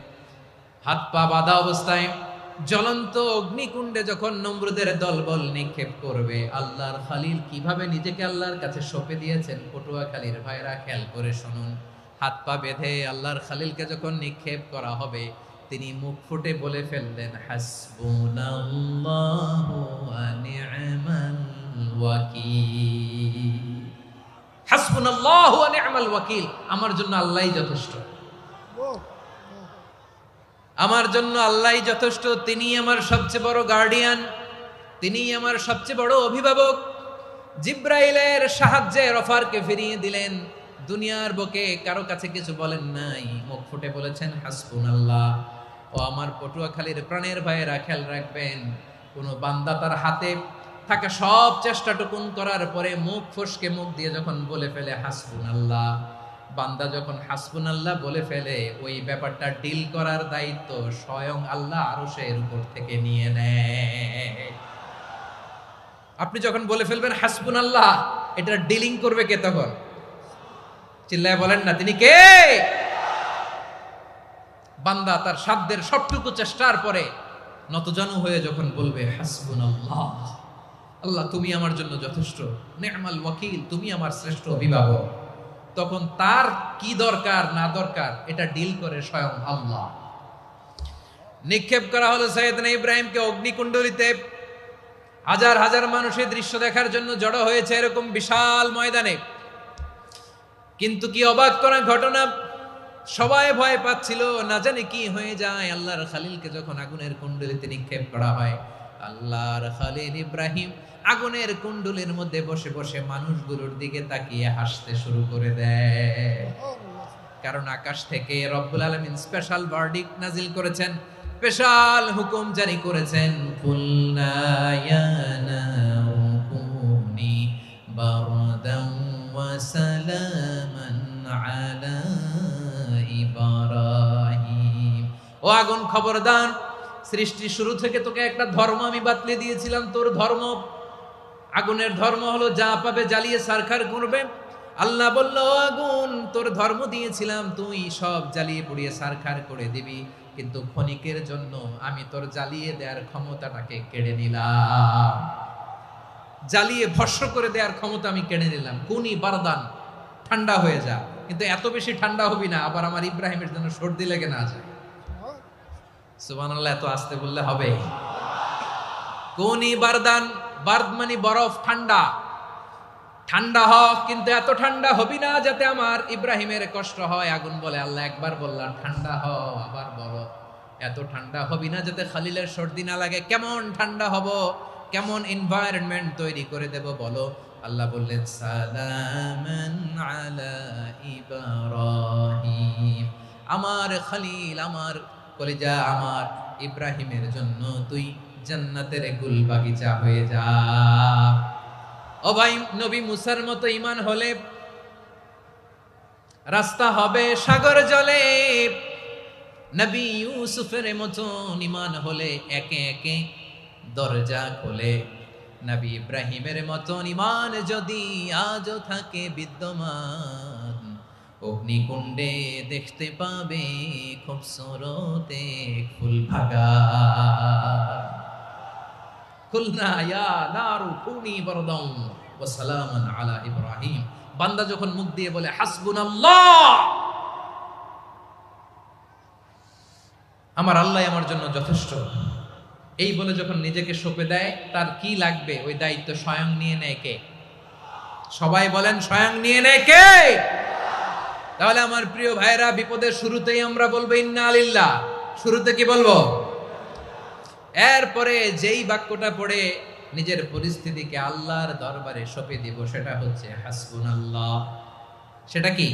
হাত পা বাঁধা অবস্থায় জ্বলন্ত অগ্নিকুণ্ডে যখন নমরুদের দলবল নিক্ষেপ করবে, আল্লাহর খলিল কিভাবে নিজেকে আল্লাহর কাছে সঁপে দিয়েছেন, পটুয়াখালীর ভাইরা খেয়াল করে শুনুন। হাত পা বেঁধে আল্লাহর খলিলকে যখন নিক্ষেপ করা হবে, তিনি মুখ ফুটে বলে ফেললেন, হাসবুনাল্লাহু ওয়া নি'মাল ওয়াকিল। হাসবুনাল্লাহু ওয়া নি'মাল ওয়াকিল, আমার জন্য আল্লাহই যথেষ্ট, আমার জন্য আল্লাহই যথেষ্ট। তিনি আমার সবচেয়ে বড় গার্ডিয়ান, তিনি আমার সবচেয়ে বড় অভিভাবক। জিব্রাইলের সাহায্যে অফারকে ফিরিয়ে দিলেন। দুনিয়ার বুকে কারো কাছে কিছু বলেন নাই, মুখ ফুটে বলেছেন হাসবুনাল্লাহ। ও আমার পটুয়াখালীর প্রাণের ভাইয়েরা, খেয়াল রাখবেন, কোন বান্দা তার হাতে থাকা সব চেষ্টাটুকুন করার পরে মুখ ফসকে মুখ দিয়ে যখন বলে ফেলে হাসবুনাল্লাহ, বান্দা যখন হাসবুনাল্লাহ বলে ফেলে, ওই ব্যাপারটা ডিল করার দায়িত্ব স্বয়ং আল্লাহ আরশের উপর থেকে নিয়ে নেয়। আপনি যখন বলে ফেলবেন হাসবুনাল্লাহ, এটা ডিলিং করবে কে তখন? চিল্লায় বলেন না, তিনি কে? বান্দা তার সাধ্যের সবটুকু চেষ্টার পরে নতজানু হয়ে যখন বলবে হাসবুনাল্লাহ, আল্লাহ তুমি আমার জন্য যথেষ্ট, নি'মাল ওয়াকিল, তুমি আমার শ্রেষ্ঠ অভিভাবক, তখন তার কি দরকার না দরকার এটা ডিল করে স্বয়ং আল্লাহ। নিক্ষেপ করা হলো সাইয়েদনা ইব্রাহিমকে অগ্নিকুণ্ডলিতে। হাজার হাজার মানুষের দৃশ্য দেখার জন্য জড়ো হয়েছে এরকম বিশাল ময়দানে। কিন্তু কি অবাক করা ঘটনা, সবাই ভয় পাচ্ছিল, না জানি কি হয়ে যায়। আল্লাহর খলিলকে যখন আগুনের কুণ্ডলিতে নিক্ষেপ করা হয়, আল্লাহর খলিল ইব্রাহিম আগুনের কুণ্ডলীর মধ্যে বসে বসে মানুষগুলোর দিকে তাকিয়ে হাসতে শুরু করে দেয়। কারণ আকাশ থেকে রব্বুল আলামিন স্পেশাল ভার্ডিক্ট নাজিল করেছেন, স্পেশাল হুকুম জারি করেছেন, কুলনা ইয়া নারু কুনি বারদান ওয়া সালামান আলা ইব্রাহিম। ও আগুন, খবরদার, সৃষ্টির শুরু থেকে তোকে একটা ধর্ম আমি বাতলে দিয়েছিলাম, তোর ধর্ম, আগুনের ধর্ম হলো যা পাবে জ্বালিয়ে সারখার করবে। আল্লাহ বলল, ও আগুন, তোর ধর্ম দিয়েছিলাম, তুই সব জ্বালিয়ে পুড়িয়ে সারখার করে দিবি, কিন্তু ক্ষণিকের জন্য আমি তোর জ্বালিয়ে দেওয়ার ক্ষমতাটাকে কেড়ে নিলাম, জ্বালিয়ে ভস্ম করে দেওয়ার ক্ষমতা আমি কেড়ে নিলাম। কুনি বারদান, ঠান্ডা হয়ে যা, কিন্তু এত বেশি ঠান্ডা হবি না আবার আমার ইব্রাহিমের জন্য সর্দি লেগে না যায়। সুবহানাল্লাহ, এত আস্তে বললে হবে? কুনি বারদান, বার্দ মানে বরফ, ঠান্ডা, ঠান্ডা হ, কিন্তু এত ঠান্ডা হবি না যাতে আমার ইব্রাহিমের কষ্ট হয়। আগুন বলে, আল্লাহ একবার বললাম ঠান্ডা হ, আবার বলো এত ঠান্ডা হবি না যাতে খলিলের সর্দি না লাগে। কেমন ঠান্ডা হব, কেমন এনভায়রনমেন্ট তৈরি করে দেব বলো? আল্লাহ বললেন, সালামান আলা ইব্রাহিম, আমার খলিল, আমার কলিজা, আমার ইব্রাহিমের জন্য তুই জান্নাতের গুল বাগিচা হয়ে যা। ও ভাই, নবী মুসার মতো ঈমান হলে রাস্তা হবে সাগর জলে, নবী ইউসুফের মতো ঈমান হলে একে একে দরজা খোলে। নবী ইব্রাহিমের মতন ঈমান যদি আজও থাকে বিদ্যমান, অগ্নিকুণ্ডে দেখতে পাবে খুবসুরত এক ফুল ভাগা। কুলনা ইয়া নারু কুনি বারদান ওয়া সালামান আলা ইব্রাহিম। বান্দা যখন মুখ দিয়ে বলে হাসবুনাল্লাহ, আমার আল্লাহ আমার জন্য যথেষ্ট, এই বলে যখন নিজেকে সঁপে দেয়, তার কি লাগবে ওই দায়িত্ব স্বয়ং নিয়ে নেয় কে? সবাই বলেন স্বয়ং নিয়ে নেয় কে? তাহলে আমার প্রিয় ভাইরা, বিপদের শুরুতেই আমরা বলবো ইন্না লিল্লাহ। শুরুতে কি বলবো? এরপরে যেই বাক্যটা পড়ে নিজের পরিস্থিতিকে আল্লাহর দরবারে সঁপে দিব, সেটা হচ্ছে হাসবুনাল্লাহ। সেটা কি?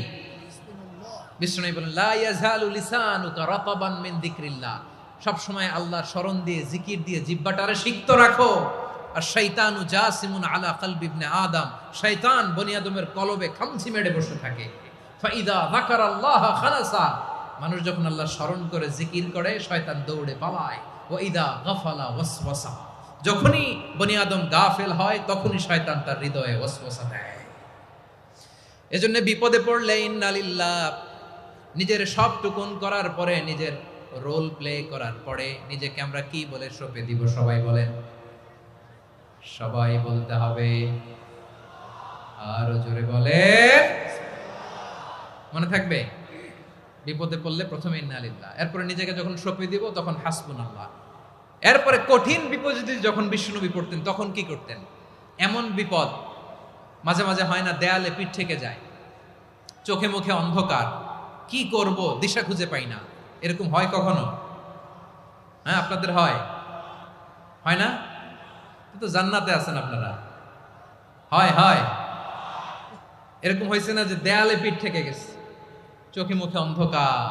বিষ্ণু বলেন লা ইয়াজালু লিসানুকা রাতাবান মিন যিকরিল্লাহ। সব সময় আল্লাহর স্মরণ দিয়ে, জিকির দিয়ে জিহ্বাটারে সিক্ত রাখো। আর শয়তানু জাসিমুন আলা কলবি ইবনে আদম, শয়তান বনি আদমের কলবে খামচি মেরে বসে থাকে। ফাইদা যাকারাল্লাহ খালাসা, মানুষ যখন আল্লাহর স্মরণ করে জিকির করে, শয়তান দৌড়ে পালায়। ওয়া ইদা গাফালা ওয়াসওয়াসা, যখনই বনি আদম গাফেল হয়, তখনই শয়তান তার হৃদয়ে ওয়াসওয়াসা দেয়। এজন্য বিপদে পড়লে ইন্না লিল্লাহ, নিজের সবটুকুন করার পরে, নিজের রোল প্লে করার পরে নিজেকে আমরা কি বলে সঁপে দিব? সবাই বলেন, সবাই বলতে হবে, আরো জোরে বলেন, মনে থাকবে? বিপদে পড়লে প্রথমে ইন্না লিল্লাহ, এরপরে নিজেকে যখন সঁপে দিব তখন হাসবুনাল্লাহ। এরপরে কঠিন বিপদ যদি যখন বিশ্বনবী পড়তেন, তখন কি করতেন? এমন বিপদ মাঝে মাঝে হয় না, দেয়ালে পিঠ থেকে যায়, চোখে মুখে অন্ধকার, কি করব দিশা খুঁজে পাই না, এরকম হয় কখনো? হ্যাঁ, আপনাদের হয়? হয় না? তো জান্নাতে আছেন আপনারা। হয় হয় এরকম হয়েছে না যে দেয়ালে পিঠ থেকে গেছে, চোখে মুখে অন্ধকার,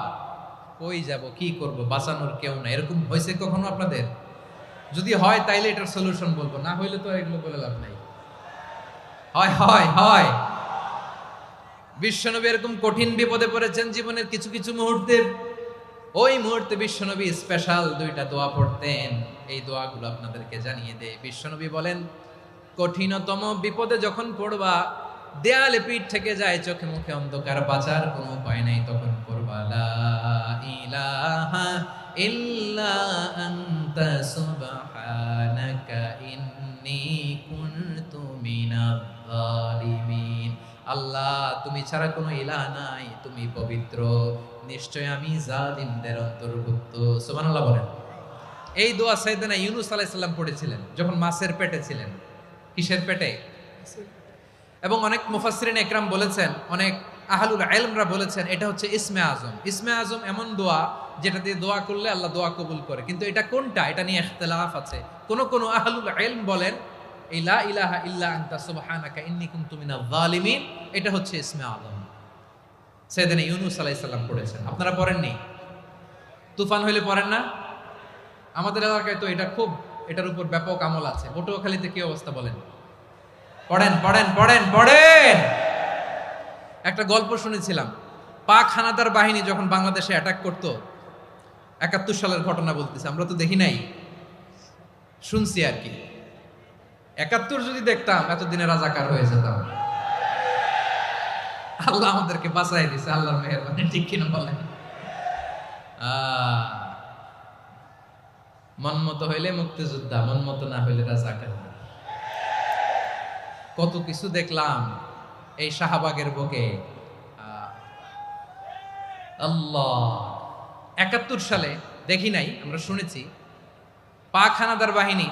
কই যাব, কি করব, বাঁচানোর কেউ না, এরকম হয়েছে কখনো আপনাদের? যদি হয় তাইলে এটার সলিউশন বলবো, না হইলে তো এগুলো বলে লাভ নাই। হয় হয় হয় বিশ্বনবী এরকম কঠিন বিপদে পড়েছেন জীবনের কিছু কিছু মুহূর্তে। ওই মুহূর্তে বিশ্বনবী স্পেশাল দুইটা দোয়া পড়তেন। এই দোয়াগুলো আপনাদেরকে জানিয়ে দেয়। বিশ্বনবী বলেন, কঠিনতম বিপদে যখন পড়বা, দেয়ালে পিঠ থেকে যায়, চোখে মুখে অন্ধকার, বাঁচার কোনো উপায় নাই, তখন পড়বা লা ইলাহা ইল্লা আনতা সুবহানাকা ইন্নী কুনতু মিনাজ জালিমিন। আল্লাহ, তুমি ছাড়া কোনো ইলাহ নাই, তুমি পবিত্র, নিশ্চয় আমি জালিমদের অন্তর্ভুক্ত। সুবহানাল্লাহ বলেন। এই দোয়া সাইয়েদনা ইউনূস আলাইহিস সালাম পড়েছিলেন যখন মাছের পেটে ছিলেন। কিসের পেটে? এবং অনেক মুফাসসিরিন একরাম বলেছেন, অনেক আহলুল ইলমরা বলেছেন, এটা হচ্ছে ইসমে আজম। ইসমে আজম এমন দোয়া যেটা দিয়ে দোয়া করলে আল্লাহ দোয়া কবুল করে, কিন্তু এটা কোনটা, এটা নিয়ে ইখতিলাফ আছে। কোন আহলুল ইলম বলেন এই লা ইলাহা ইল্লা আনতা সুবহানাকা ইন্নী কুনতু মিনাজ জালিমিন, এটা হচ্ছে ইসমে আজম। সাইয়েদনা ইউনূস আলাইহিস সালাম পড়েছেন। আপনারা পড়েননি? তুফান হইলে পড়েন না? আমাদের এলাকায় তো এটা খুব, এটার উপর ব্যাপক আমল আছে। পটুয়াখালীতে কি অবস্থা বলেন? পড়েন পড়েন পড়েন পড়েন। একটা গল্প শুনেছিলাম, পাক হানাদার বাহিনী যখন বাংলাদেশে অ্যাটাক করত, ৭১ সালের ঘটনা বলতেছে, আমরা তো দেখি নাই, শুনছি আর কি। ৭১ যদি দেখতাম, এতদিনে রাজাকার হয়ে যেতাম। আল্লাহ আমাদেরকে বাঁচাই দিছে, আল্লাহর মেহেরবানি, ঠিক কিনা বলেন? মন মতো হইলে মুক্তিযোদ্ধা, মন মতো না হইলে রাজাকার। কত কিছু দেখলাম এই শাহবাগের বুকে। আল্লাহ, ৭১ সালে দেখি নাই, আমরা শুনেছি পাক হানাদার বাহিনী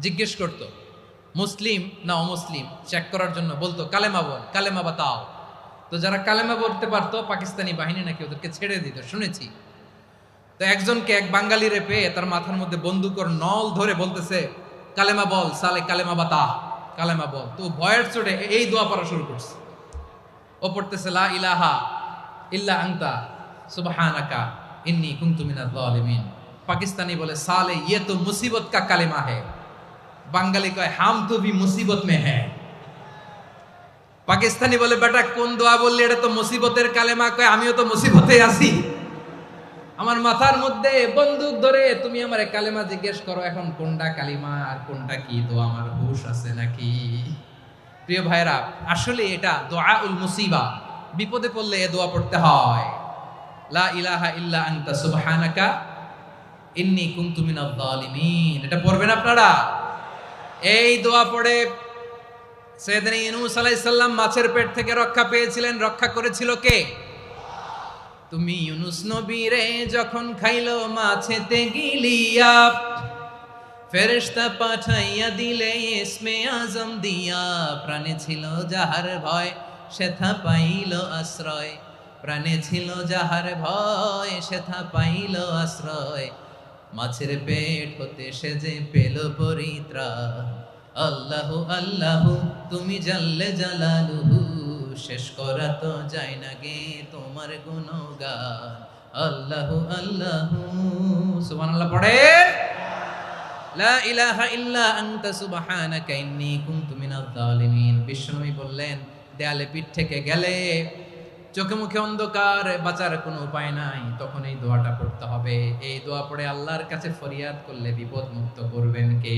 জিজ্ঞেস করত মুসলিম না অমুসলিম চেক করার জন্য, বলতো কালেমা বল, কালেমা বাতাও। তো যারা কালেমা বলতে পারতো, পাকিস্তানি বাহিনী নাকি ওদেরকে ছেড়ে দিত, শুনেছি। তো একজনকে, এক বাঙালিরে পেয়ে তার মাথার মধ্যে বন্দুকর নল ধরে বলতেছে, কালেমা বল সালে, কালেমা বাতা, কালেমা বল। তো ভয়ের চোটে এই দোয়া পড়া শুরু করছে। ও পড়তেছে লা ইলাহা ইল্লা আনতা সুবহানাকা ইন্নী কুনতু মিনাজ জালিমিন। পাকিস্তানি বলে সালে ইয়ে তো মুসিবত কা কালেমা है। বাঙালি কয় হাম তো ভি মুসিবত মে है। পাকিস্তানি বলে বেটা কোন দোয়া বললি, এটা তো মুসিবতের কালেমা। কয় আমিও তো মুসিবতে আছি। আমার মাথার মধ্যে বন্দুক ধরে তুমি আমারে কালেমা জিজ্ঞেস করো, এখন কোনটা কালিমা আর কোনটা কি, তো আমার হুশ আছে নাকি? প্রিয় ভাইরা, আসলে এটা দুআউল মুসিবা, বিপদে পড়লে এ দোয়া পড়তে হয়। লা ইলাহা ইল্লা আনতা সুবহানাকা ইন্নী কুনতু মিনাজ জালিমিন। এটা পড়বেন আপনারা। এই দোয়া পড়ে সাইয়েদনা ইউনূস আলাইহিস সালাম মাছের পেট থেকে রক্ষা পেয়েছিলেন। রক্ষা করেছিল কে? তুমি ইউনূস নবীরে যখন খাইলো মাছেতে গিলিয়া, ফেরেশতা পাঠাইয়া দিলে ইসমে আজম দিয়া, প্রাণে ছিল যাহার ভয় সেথা পাইল আশ্রয়, প্রাণে ছিল যাহার ভয় সেথা পাইল আশ্রয়, মাছের পেট হতে সে যে পেল পরিত্রাণ। আল্লাহু আল্লাহু তুমি জাল্লে জালালুহু, শেষ করা তো যায় না গে তোমার গুণগান। আল্লাহু আল্লাহু, সুবহানাল্লাহ পড়ে। লা ইলাহা ইল্লা আনতা সুবহানাকা ইন্নী কুনতু মিনাজ জালিমিন। বিশ্বনবী বললেন, দেয়ালে পিঠ থেকে গেলে, চোখে মুখে অন্ধকার, বাঁচার কোনো উপায় নাই, তখন এই দোয়াটা পড়তে হবে। এই দোয়া পড়ে আল্লাহর কাছে ফরিয়াদ করলে বিপদ মুক্ত করবেন কে?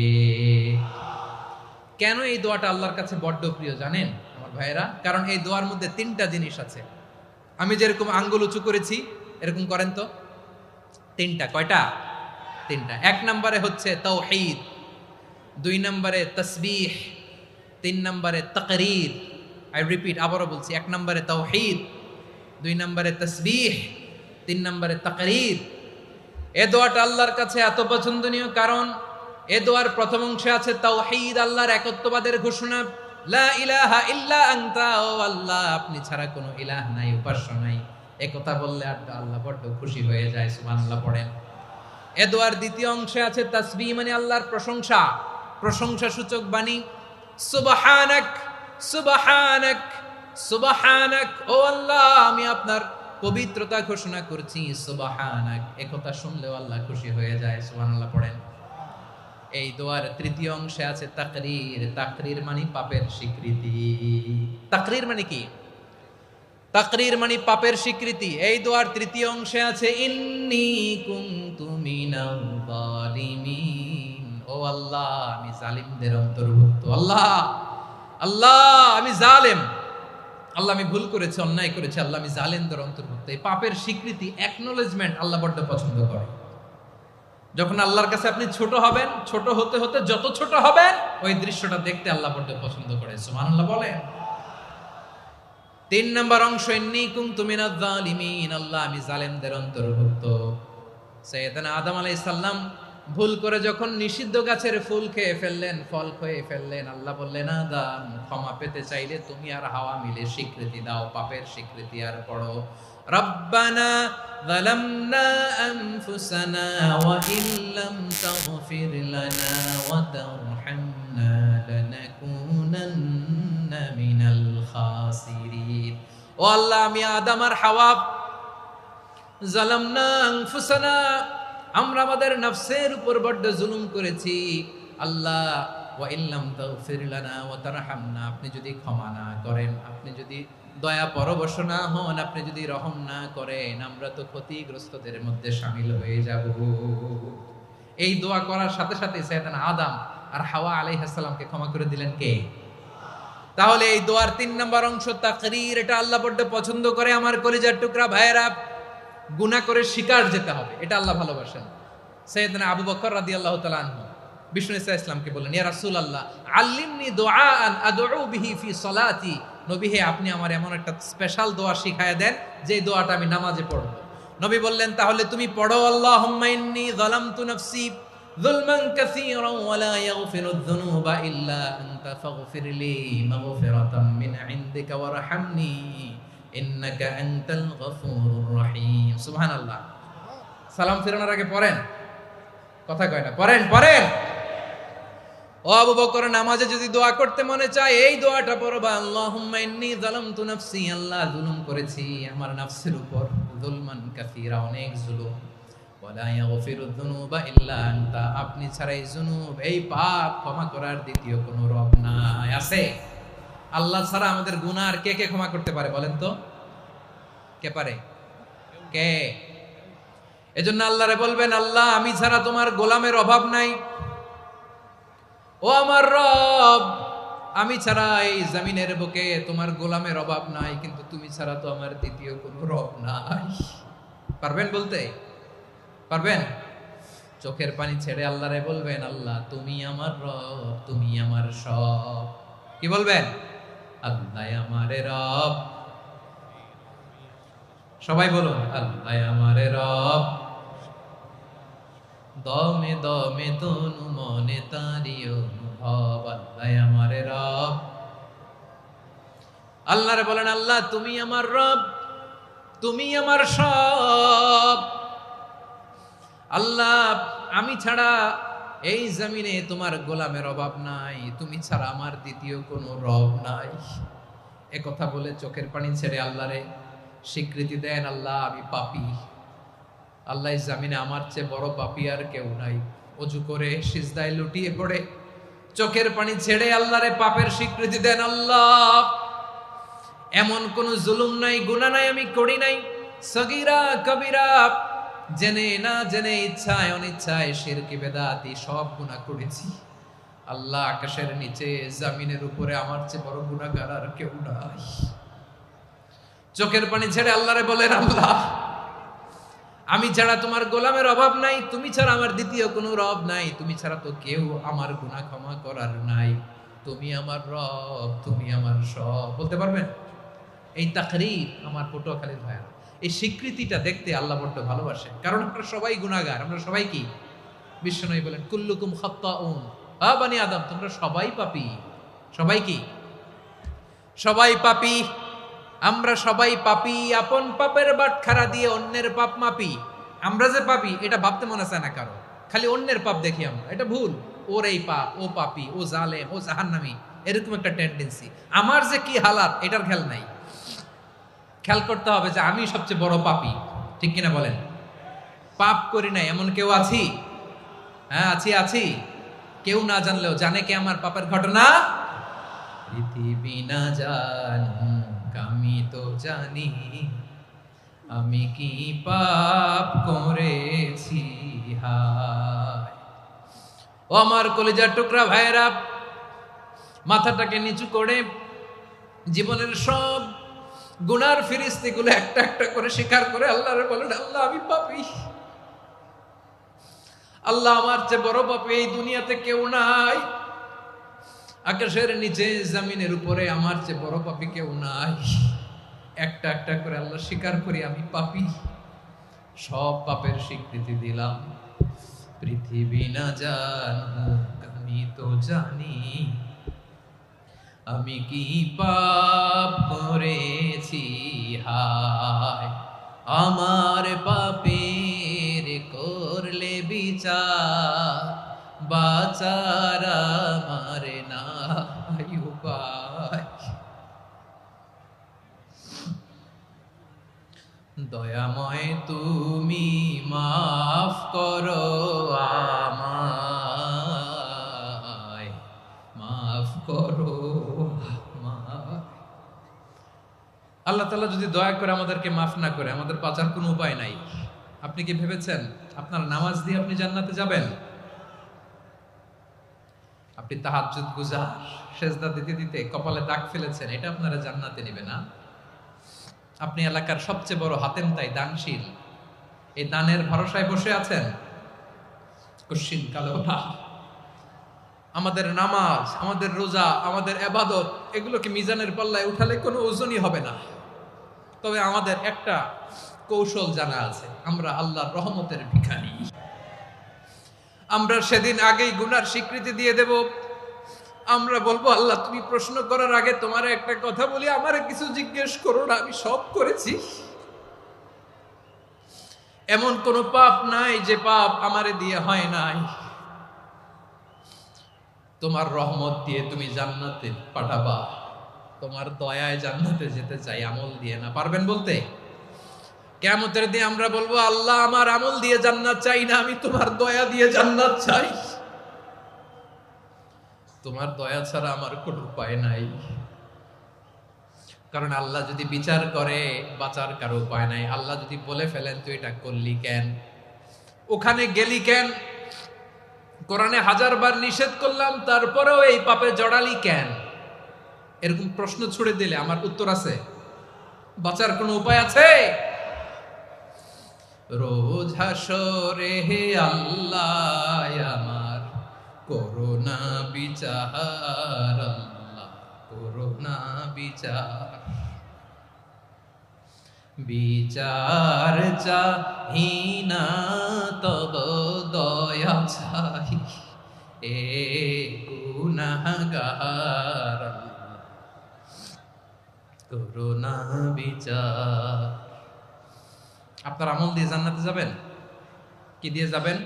কেন এই দোয়াটা আল্লাহর কাছে বড্ড প্রিয় জানেন আমার ভাইয়েরা? কারণ এই দোয়ার মধ্যে তিনটা জিনিস আছে। আমি যেরকম আঙ্গুল উঁচু করেছি এরকম করেন তো। তিনটা। কয়টা? তিনটা। এক নম্বরে হচ্ছে তাওহীদ, দুই নম্বরে তাসবিহ, তিন নম্বরে তাকরীর। আই রিপিট, আবারও বলছি, এক নম্বরে তাওহীদ, দুই নম্বরে তাসবিহ, তিন নম্বরে তাকরীর। এ দোয়াটা আল্লাহর কাছে এত পছন্দনীয় কারণ এ দোয়ার প্রথম অংশে আছে তাওহীদ, আল্লাহর একত্ববাদের ঘোষণা। লা ইলাহা ইল্লা আনতা, ও আল্লাহ আপনি ছাড়া কোনো ইলাহ নাই, উপাস্য নাই। এ কথা বললে আল্লাহ বড্ড খুশি হয়ে যায়। সুবহানাল্লাহ পড়েন। এ দোয়ার দ্বিতীয় অংশে আছে তাসবিহ, মানে আল্লাহর প্রশংসা, প্রশংসা সূচক বাণী। সুবহানাক সুবহানাক সুবহানাক, ও আল্লাহ আমি আপনার পবিত্রতা ঘোষণা করছি। সুবহানাক, এ কথা শুনলেও আল্লাহ খুশি হয়ে যায়। সুবহানাল্লাহ পড়েন। এই দোয়ার তৃতীয় অংশে আছে তাকরীর। তাকরীর মানে পাপের স্বীকৃতি। তাকরীর মানে কি? তাকরীর মানে পাপের স্বীকৃতি। এই দোয়ার তৃতীয় অংশে আছে ইন্নী কুনতু মিনাল জালিমিন, ও আল্লাহ আমি জালিমদের অন্তর্ভুক্ত। আল্লাহ আল্লাহ আমি জালেম, আল্লাহ আমি ভুল করেছি, অন্যায় করেছি, আল্লাহ আমি জালেমদের অন্তর্ভুক্ত। এই পাপের স্বীকৃতি, অ্যাকনোলেজমেন্ট আল্লাহ বড্ড পছন্দ করে। যখন আল্লাহর কাছে আপনি ছোট হবেন, ছোট হতে হতে যত ছোট হবেন, ওই দৃশ্যটা দেখতে আল্লাহ বড্ড পছন্দ করে। সুবহানাল্লাহ বলেন। তিন নম্বর অংশ ইন্নী কুনতু মিনাজ জালিমিন, আল্লাহ আমি জালেমদের অন্তর্ভুক্ত। সাইয়েদনা আদম আলাইহিস সালাম ভুল করে যখন নিষিদ্ধ গাছের ফুল খেয়ে ফেললেন, ফল খেয়ে ফেললেন, আল্লাহ বললেন আদম ক্ষমা পেতে চাইলে তুমি আর হাওয়া মিলে স্বীকৃতি দাও, পাপের স্বীকৃতি। আর পড়ো রব্বানা যালামনা আনফুসানা ওয়া ইল্লাম তাগফির লানা ওয়া তারহামনা লানাকুনান্না মিনাল খাসিরিন। ও আল্লাহ আমি আদম আর হাওয়া যালামনা আনফুসানা, আমরা আমাদের নফসের উপর বড্ড জুলুম করেছি। আল্লাহ ওয়া ইল্লাম তাগফির লানা ওয়া তারহামনা, আপনি যদি ক্ষমা না করেন, আপনি যদি দয়া পরবশ না হন, আপনি যদি রহম না করেন, আমরা তো ক্ষতিগ্রস্তদের মধ্যে শামিল হয়ে যাব। এই দোয়া করার সাথে সাথে সাইয়েদনা আদম আর হাওয়া আলাইহিস সালামকে ক্ষমা করে দিলেন কে? তাহলে এই দোয়ার তিন নম্বর অংশ তাকরীর, এটা আল্লাহ বড্ড পছন্দ করে। আমার কলিজার টুকরা ভাইয়েরা, গুনাহ করে শিকার যেতে হবে, এটা আল্লাহ ভালোবাসেন। সাইয়েদনা আবু বকর রাদিয়াল্লাহু তাআলা আনহু বিষ্ণু ইসা ইসলামকে বললেন, ইয়া রাসূলুল্লাহ আল্লিমনি দুআআন আদউ বিহি ফি সলাতি, নবী হে আপনি আমার এমন একটা স্পেশাল দোয়া শিখায়া দেন যে দোয়াটা আমি নামাজে পড়ব। নবী বললেন, তাহলে তুমি পড়ো আল্লাহুম্মা ইন্নী যালামতু নাফসি যুলমান কাসীরান ওয়া লা ইয়াগফিরুয যুনুবা ইল্লা আনতা ফাগফিরলি মাগফিরাতাম মিন ইনদিকা ওয়ারহামনি ইন্নাকা আনতাল গফুরুর রহিম। সুবহানাল্লাহ। সালাম ফিরানোর আগে পড়েন, কথা কয় না, পড়েন পড়েন। ও আবু বকর, নামাজে যদি দোয়া করতে মনে চায় এই দোয়াটা পড়বা, আল্লাহুম্মা ইন্নী যালামতু নাফসি, আল্লাহ জুলুম করেছি আমার নফসের উপর, যুলমান কাসীরা, অনেক জুলুম, ওয়া লা ইয়াগফিরুয যুনুবা ইল্লা আনতা, আপনি ছাড়া এই জুনুব, এই পাপ ক্ষমা করার দ্বিতীয় কোনো রব নাই। আছে? আল্লাহ ছাড়া আমাদের গুনাহ আর কে কে ক্ষমা করতে পারে বলেন তো? কে পারে? কে? এজন্য আল্লাহরে বলবেন, আল্লাহ আমি ছাড়া তোমার গোলামের অভাব নাই। ও আমার রব, আমি ছাড়া এই জমিনের বুকে তোমার গোলামের অভাব নাই, কিন্তু তুমি ছাড়া তো আমার দ্বিতীয় কোনো রব নাই। পারবেন বলতে? পারবেন? চোখের পানি ছেড়ে আল্লাহরে বলবেন, আল্লাহ তুমি আমার রব, তুমি আমার সব। কি বলবেন? আল্লাহ আমারে রব। সবাই বলুন, আল্লাহ আমারে রব, দমে দমে তনু মনে তারি অনুভব। আল্লাহ আমারে রব। আল্লাহরে বলেন, আল্লাহ তুমি আমার রব, তুমি আমার সব। আল্লাহ আমি ছাড়া এই জমিনে তোমার গোলামের অভাব নাই, তুমি ছাড়া আমার দ্বিতীয় কোনো রব নাই। এ কথা বলে চোখের পানি ছেড়ে আল্লাহরে স্বীকৃতি দেন, আল্লাহ আমি পাপী। আল্লাহ এই জমিনে আমার চেয়ে বড় পাপী আর কেউ নাই। অজু করে সিজদায় লুটিয়ে পড়ে চোখের পানি ছেড়ে আল্লাহরে পাপের স্বীকৃতি দেন, আল্লাহ এমন কোন জুলুম নাই, গুনাহ নাই আমি করি নাই, সগীরা কবিরা, জেনে না জেনে, ইচ্ছায় অনিচ্ছায়, শিরকি বেদাতি সব গুনাহ করেছি। আল্লাহ আকাশের নিচে জমিনের উপরে আমার চেয়ে বড় গুনাহগার আর কেউ নাই। চোখের পানি ছেড়ে আল্লাহরে বলেন, আল্লাহ আমি ছাড়া তোমার গোলামের অভাব নাই, তুমি ছাড়া আমার দ্বিতীয় কোনো রব নাই, তুমি ছাড়া তো কেউ আমার গুনাহ ক্ষমা করার নাই, তুমি আমার রব, তুমি আমার সব। বলতে পারবেন? এই তাকরীর আমার পটুয়াখালীর ভাইয়া, এই স্বীকৃতিটা দেখতে আল্লাহ বড্ড ভালোবাসে, কারণ আমরা সবাই গুনাহগার। আমরা সবাই কি? বিশ্বনবী বলেন, কুল্লুকুম খাত্তাউন, বানি আদম তোমরা সবাই পাপী। সবাই কি? সবাই পাপী। আমরা সবাই পাপী। আপন পাপের বাটখারা দিয়ে অন্যের পাপ মাপি। আমরা যে পাপী এটা ভাবতে মনে চায় না কারো, খালি অন্যের পাপ দেখি আমরা, এটা ভুল। ওর এই পাপ, ও পাপী, ও জালেম, ও জাহান্নামী, এরকম একটা টেন্ডেন্সি। আমার যে কি হালাত এটার খেয়াল নাই। খেয়াল করতে হবে যে আমি সবচেয়ে বড় পাপী, ঠিক কিনা বলেন? পাপ করি নাই এমন কেউ আছি? হ্যাঁ আছি। কেউ না জানলেও জানে কে আমার পাপের ঘটনা? পৃথিবী না জানুক আমি তো জানি, আমি কি পাপ করেছি হায়। ও আমার কলিজার টুকরা ভাইয়েরা, মাথাটাকে নিচু করে জীবনের সব গুনার ফিরিস্তিগুলো একটা একটা করে স্বীকার করে আল্লাহরে বলেন, আল্লাহ আমি পাপী। আল্লাহ আমার চেয়ে বড় পাপী এই দুনিয়াতে কেউ নাই। আকাশের নিচে জমিনের উপরে আমার চেয়ে বড় পাপী কেউ নাই। একটা একটা করে আল্লাহ স্বীকার করি আমি পাপী। সব পাপের স্বীকৃতি দিলাম। পৃথিবী না জানুক আমি তো জানি, আমি কি পাপ করেছি হায়। আমার পাপের করলে বিচার, বাঁচার আমার নাই উপায়। দয়াময় তুমি মাফ করো আমায়, মাফ করো আমায়। আল্লাহ তাআলা যদি দয়া করে আমাদেরকে মাফ না করে, আমাদের বাঁচার কোনো উপায় নাই। আপনি কি ভেবেছেন আপনার নামাজ দিয়ে আপনি জান্নাতে যাবেন? আপনি তাহাজ্জুদ গুজার, সেজদা দিতে দিতে কপালে দাগ ফেলেছেন, এটা আপনারা জান্নাতে নেবে না। আপনি এলাকার সবচেয়ে বড় হাতেম তাই দানশীল, এই দানের ভরসায় বসে আছেন, কশিন কালো না। আমাদের নামাজ, আমাদের রোজা, আমাদের ইবাদত, এগুলোকে মিজানের পাল্লায় উঠালে কোনো ওজনই হবে না। তবে আমাদের একটা কৌশল জানা আছে, আমরা আল্লাহর রহমতের ভিখারি। আমরা সেদিন আগেই গুনার স্বীকৃতি দিয়ে দেব। আমরা বলবো, আল্লাহ তুমি প্রশ্ন করার আগে তোমার একটা কথা বলি, আমারে কিছু জিজ্ঞেস করো না, আমি সব করেছি। এমন কোন পাপ নাই যে পাপ আমারে দিয়ে হয় নাই। তোমার রহমত দিয়ে তুমি জান্নাতে পাঠাবা, তোমার দয়ায় জান্নাতে যেতে চাই, আমল দিয়ে না। পারবেন বলতে? কিয়ামতের দিন আমরা বলবো, আল্লাহ আমার আমল দিয়ে জান্নাত চাই না, আমি তোমার দয়া দিয়ে জান্নাত চাই। তোমার দয়া ছাড়া আমার কোনো উপায় নাই। কারণ আল্লাহ যদি বিচার করে, বাঁচার কারো উপায় নাই। আল্লাহ যদি বলে ফেলেন তুই এটা করলি কেন, ওখানে গেলি কেন? কোরআনে 1000 বার নিষেধ করলাম, তারপরেও এই পাপে জড়ালি কেন? এরকম প্রশ্ন ছুড়ে দিলে আমার উত্তর আছে? বাঁচার কোনো উপায় আছে? রোজ হাসরে হে আল্লাহ আমার করোনা বিচার, আল্লাহ করোনা বিচার, বিচার চাহি না তব দয়া চাহি এ গুনাহগার, করোনা বিচার। আপনার আমল দিয়ে জান্নাতে যাবেন? কি দিয়ে যাবেন?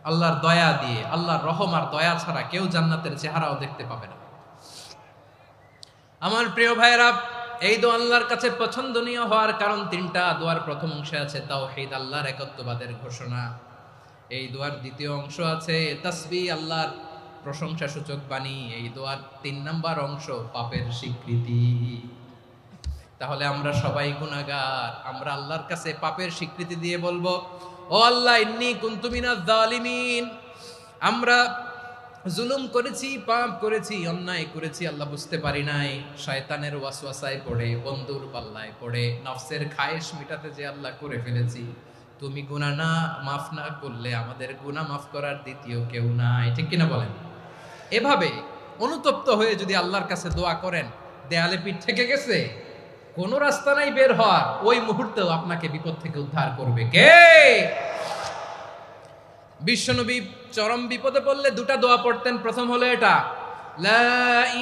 আল্লাহর দয়া দিয়ে। আল্লাহর রহম আর দয়া ছাড়া কেউ জান্নাতের চেহারাও দেখতে পাবে না। আমার প্রিয় ভাইয়েরা, এই দোয়া আল্লাহর কাছে পছন্দনীয় হওয়ার কারণ তিনটা। দোয়ার প্রথম অংশে আছে তাওহীদ, আল্লাহর একত্ববাদের ঘোষণা। এই দোয়ার দ্বিতীয় অংশ আছে তাসবিহ, আল্লাহর প্রশংসা সূচক বাণী। এই দোয়ার 3 নাম্বার অংশ পাপের স্বীকৃতি। তাহলে আমরা সবাই গুনাহগার। আমরা আল্লাহর কাছে পাপের স্বীকৃতি দিয়ে বলবো, ও আল্লাহ ইন্নী কুনতু মিনাজ জালিমিন, আমরা জুলুম করেছি, পাপ করেছি, অন্যায় করেছি, আল্লাহ বুঝতে পারি নাই। শয়তানের ওয়াসওয়াসায় পড়ে, বন্ধুর পাল্লায় পড়ে, নফসের খায়েশ মিটাতে যে আল্লাহ করে ফেলেছি। তুমি গুনাহ না মাফ না করলে আমাদের গুনাহ মাফ করার দ্বিতীয় কেউ নাই। ঠিক কিনা বলেন? এভাবে অনুতপ্ত হয়ে যদি আল্লাহর কাছে দোয়া করেন, দেয়ালে পিঠ থেকে গেছে, কোনো রাস্তা নাই বের হওয়ার, ওই মুহূর্তেও আপনাকে বিপদ থেকে উদ্ধার করবে কে? বিশ্বনবী চরম বিপদে পড়লে 2টা দোয়া পড়তেন। প্রথম হলো এটা, লা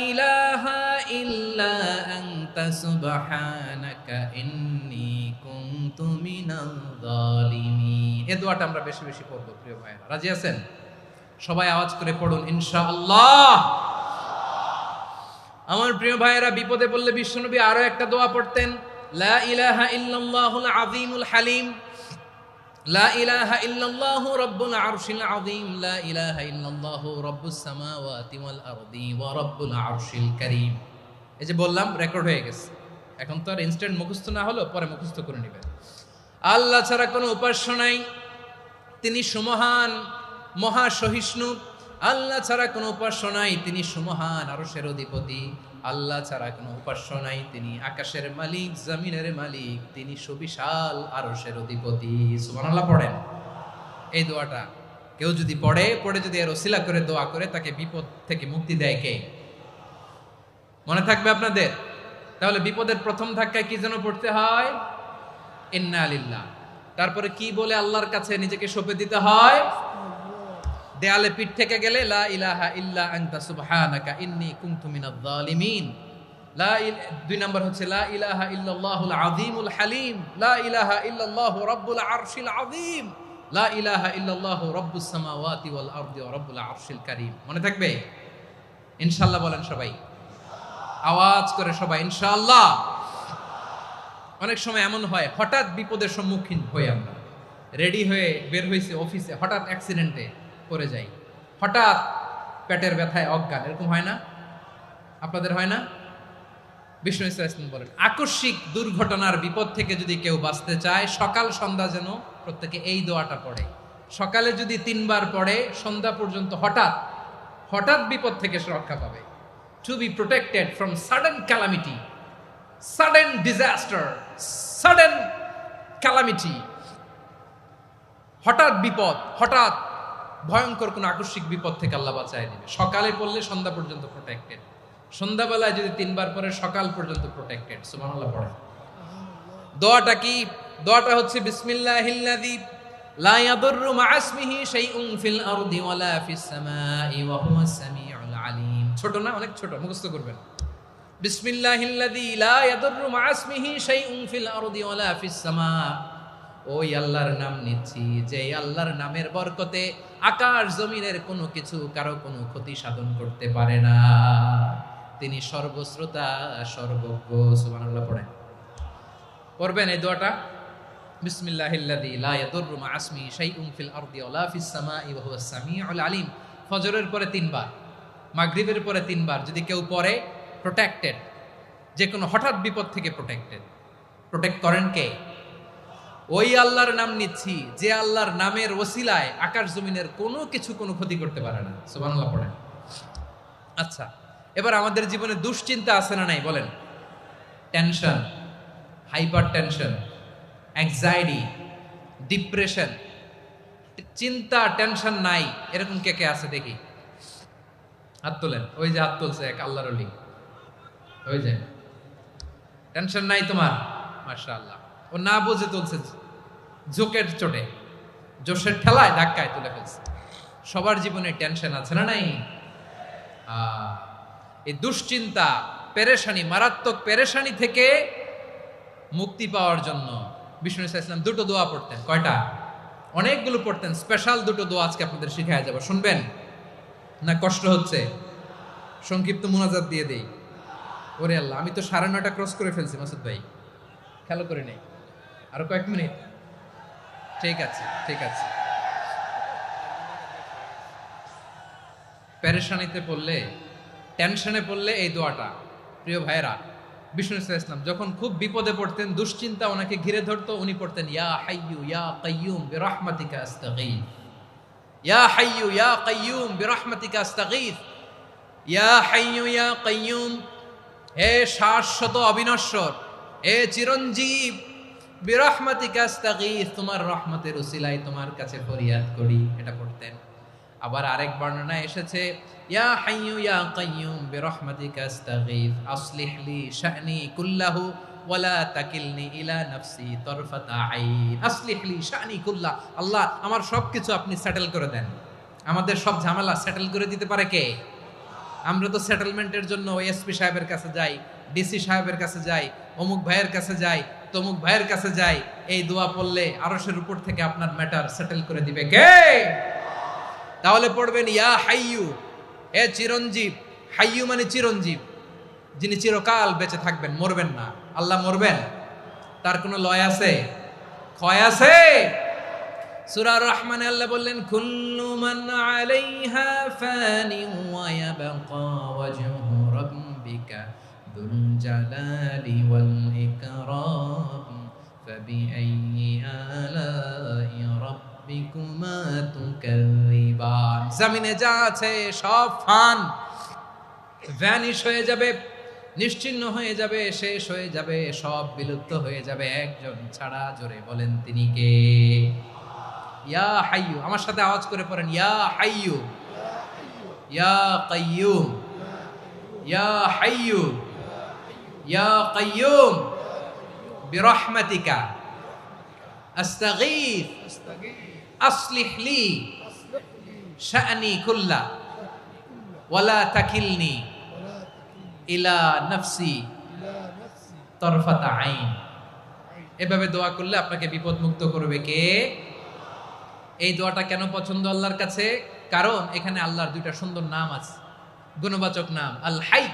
ইলাহা ইল্লা আনতা সুবহানাকা ইন্নী কুনতু মিনাল জালিমিন। এই দোয়াটা আমরা বেশি বেশি পড়ব প্রিয় ভাইরা। রাজি আছেন? সবাই আওয়াজ করে পড়ুন ইনশাআল্লাহ। আমার প্রিয় ভাইয়েরা, বিপদে পড়লে বিশ্বনবী আরো একটা দোয়া পড়তেন, লা ইলাহা ইল্লাল্লাহুল আযীমুল হালিম, লা ইলাহা ইল্লাল্লাহু রাব্বুল আরশিল আযীম, লা ইলাহা ইল্লাল্লাহু রাব্বুস সামাওয়াতি ওয়াল আরদি ওয়া রাব্বুল আরশিল কারীম। এই যে বললাম, রেকর্ড হয়ে গেছে। এখন তো আর ইনস্ট্যান্ট মুখস্থ না হলো, পরে মুখস্থ করে নেবেন। আল্লাহ ছাড়া কোনো উপাস্য নাই, তিনি সুমহান, মহা সহিষ্ণু। আল্লাহ ছাড়া কোনো উপাস্য নাই, তিনি সুমহান, আরশের অধিপতি। আল্লাহ ছাড়া কোনো উপাস্য নাই, তিনি আকাশের মালিক, জমিনের মালিক, তিনি সুবিশাল আরশের অধিপতি। সুবহানাল্লাহ পড়েন। এই দোয়াটা কেউ যদি পড়ে যদি এর ওসিলা করে দোয়া করে, তাকে বিপদ থেকে মুক্তি দেয় কে? মনে থাকবে আপনাদের? তাহলে বিপদের প্রথম ধাক্কায় কি যেন পড়তে হয়? ইন্না লিল্লাহ। তারপরে কি বলে আল্লাহর কাছে নিজেকে সঁপে দিতে হয়? দেয়ালে পিঠ থেকে গেলে লা ইলাহা ইল্লা আনতা সুবহানাকা ইন্নী কুনতু মিনাজ জালিমিন। 2 নাম্বার হচ্ছে লা ইলাহা ইল্লাল্লাহুল আযীমুল হালিম, লা ইলাহা ইল্লাল্লাহু রাব্বুল আরশিল আযীম, লা ইলাহা ইল্লাল্লাহু রাব্বুস সামাওয়াতি ওয়াল আরদি ওয়া রাব্বুল আরশিল কারীম। মনে থাকবে? ইনশাআল্লাহ বলেন সবাই, আওয়াজ করে সবাই ইনশাআল্লাহ। অনেক সময় এমন হয়, হঠাৎ বিপদের সম্মুখীন হই আমরা, রেডি হয়ে বের হইছে অফিসে, হঠাৎ অ্যাক্সিডেন্টে পড়ে যাই, হঠাৎ পেটের ব্যথায় অজ্ঞান। এরকম হয় না? আপনাদের হয় না? বিষ্ণু ইসলাম বলেন, আকস্মিক দুর্ঘটনার বিপদ থেকে যদি কেউ বাঁচতে চায়, সকাল সন্ধ্যা যেন প্রত্যেকে এই দোয়াটা পড়ে। সকালে যদি 3 বার পড়ে, সন্ধ্যা পর্যন্ত হঠাৎ বিপদ থেকে সে রক্ষা পাবে। To be protected from sudden calamity, sudden disaster, sudden calamity. হঠাৎ বিপদ, হঠাৎ ভয়ঙ্কর কোন আকস্মিক বিপদ থেকে আল্লাহ বাঁচায় দিবে। সকালে পড়লে সন্ধ্যা পর্যন্ত প্রোটেক্টেড, সন্ধ্যাবেলায় যদি 3 বার পরে সকাল পর্যন্ত প্রোটেক্টেড। সুবহানাল্লাহ পড়ে। দোয়াটা কি? দোয়াটা হচ্ছে বিসমিল্লাহিল্লাযী লা ইয়াদুররু মা ইসমিহি শাইউন ফিল আরদি ওয়ালা ফিস সামাই ওয়া হুয়াস সামিউল আলিম। ছোট না? অনেক ছোট, মুখস্থ করবেন। বিসমিল্লাহিল্লাযী লা ইয়াদুররু মা ইসমিহি শাইউন ফিল আরদি ওয়ালা ফিস সামা। ওই আল্লাহর নাম নিচ্ছি, যে আল্লাহর নামের বরকতে আকাশ জমিনের কোনো কিছু কারো কোনো ক্ষতি সাধন করতে পারে না। তিনি সর্বশ্রোতা, সর্বজ্ঞ। সুবহানাল্লাহ পড়েন। পড়বেন এই দোয়াটা, বিসমিল্লাহিল্লাযী লা ইয়াদুররু মা ইসমিহি শাইউন ফিল আরদি ওয়ালা ফিস সামাই ওয়া হুয়াস সামিউল আলিম। ফজরের পরে 3 বার, মাগরিবের পরে 3 বার যদি কেউ পড়ে, প্রোটেক্টেড। যে কোনো হঠাৎ বিপদ থেকে প্রোটেক্টেড। প্রোটেক্ট করেন কে? ওই আল্লাহর নাম নিচ্ছি যে আল্লাহর নামের ওসিলায় আকাশ জমিনের কোনো কিছু কোনো ক্ষতি করতে পারে না। সুবহানাল্লাহ পড়েন। আচ্ছা, এবার আমাদের জীবনে দুশ্চিন্তা আছে না নাই বলেন? Tension, hyper tension, anxiety, depression, চিন্তা টেনশন নাই এরকম কে কে আছে দেখি, হাত তোলেন। ওই যে হাত তুলছে এক আল্লাহর ওলি, ওই যে টেনশন নাই তোমার, মাশাআল্লাহ। ও না বুঝে তুলছে, জোকের চোটে, জোশের ঠেলায় ধাক্কায় তুলে ফেলছে। সবার জীবনে টেনশন আছে না নাই? এই দুশ্চিন্তা, পেরেশানি, মারাত্মক পেরেশানি থেকে মুক্তি পাওয়ার জন্য বিষ্ণু ইসলাম দুটো দোয়া পড়তেন। কয়টা? অনেকগুলো পড়তেন। স্পেশাল দুটো দোয়া আজকে আপনাদের শিখায়া যাব, শুনবেন না? কষ্ট হচ্ছে? সংক্ষিপ্ত মুনাজাত দিয়ে দেই। ওরে আল্লাহ, আমি তো 9:30 ক্রস করে ফেলছি মাসুদ ভাই, খেয়াল করে নেই। আরো কয়েক মিনিট, ঠিক আছে ঠিক আছে। পেরেশানিতে পড়লে, টেনশনে পড়লে এই দোয়াটা, প্রিয় ভাইয়েরা, বিষ্ণু ইসলাম যখন খুব বিপদে পড়তেন, দুশ্চিন্তা ওনাকে ঘিরে ধরতো, উনি পড়তেন ইয়া হাইয়ু ইয়া কাইয়ুম বিরহমাতিকা আস্তাগীথ, ইয়া হাইয়ু ইয়া কাইয়ুম বিরহমাতিকা আস্তাগীথ, ইয়া হাইয়ু ইয়া কাইয়ুম, হে শাশ্বত অবিনশ্বর, হে চিরঞ্জীব, বিরহমাতিকা আস্তাগীথ, তোমার রহমতের উসিলায় তোমার কাছে ফরিয়াদ করি। এটা পড়তেন। আবার আরেক বর্ণনায় এসেছে ইয়া হাইয়ু ইয়া কাইয়ুম বিরহমাতিকা আস্তাগীথ আসলিহ লি শা'নি কুল্লাহু ওয়ালা তাকিলনি ইলা নাফসি তারফাতা আইন। আসলিহ লি শা'নি কুল্লাহ, আল্লাহ আমার সবকিছু আপনি সেটেল করে দেন। আমাদের সব ঝামেলা সেটেল করে দিতে পারে কে? আমরা তো সেটেলমেন্টের জন্য এসপি সাহেবের কাছে যাই, ডিসি সাহেবের কাছে যাই, অমুক ভাইয়ের কাছে যাই, তমুক ভাইয়ের কাছে যাই। এই দোয়া পড়লে আরশের উপর থেকে আপনার ম্যাটার সেটেল করে দিবে কে? তাহলে পড়বেন ইয়া হাইয়ু, এ চিরঞ্জীব। হাইয়ু মানে চিরঞ্জীব, যিনি চিরকাল বেঁচে থাকবেন, মরবেন না। আল্লাহ মরবেন? তার কোনো লয় আছে? ক্ষয় আছে? সূরা রহমানে আল্লাহ বললেন কুল্লু মান আলাইহা ফানি ওয়া ইয়াবকা ওয়াজহু রাব্বিকা যুল জালালি ওয়াল ইকরাম ফাবিআইয়ি আলাই রাব্বিকুমা তুকাযিবান। জমিনে যা আছে সব ফান, ভ্যানিশ হয়ে যাবে, নিশ্চিহ্ন হয়ে যাবে, শেষ হয়ে যাবে, সব বিলুপ্ত হয়ে যাবে, একজন ছাড়া। জোরে বলেন তিনি কে? ইয়া হাইয়ু। আমার সাথে আওয়াজ করে পড়েন ইয়া হাইয়ু ইয়া কাইয়ুম ইয়া হাইয়ু ইয়া কাইয়ুম বিরহমাতিকা আস্তাগীথ আসলিহ লি শা'নি কুল্লা ওয়ালা তাকিলনি ইলা নাফসি তারফাতা আইন। এভাবে দোয়া করলে আপনাকে বিপদ মুক্ত করবে কে? এই দোয়াটা কেন পছন্দ আল্লাহর কাছে? কারণ এখানে আল্লাহর দুইটা সুন্দর নাম আছে, গুণবাচক নাম, আল হাই,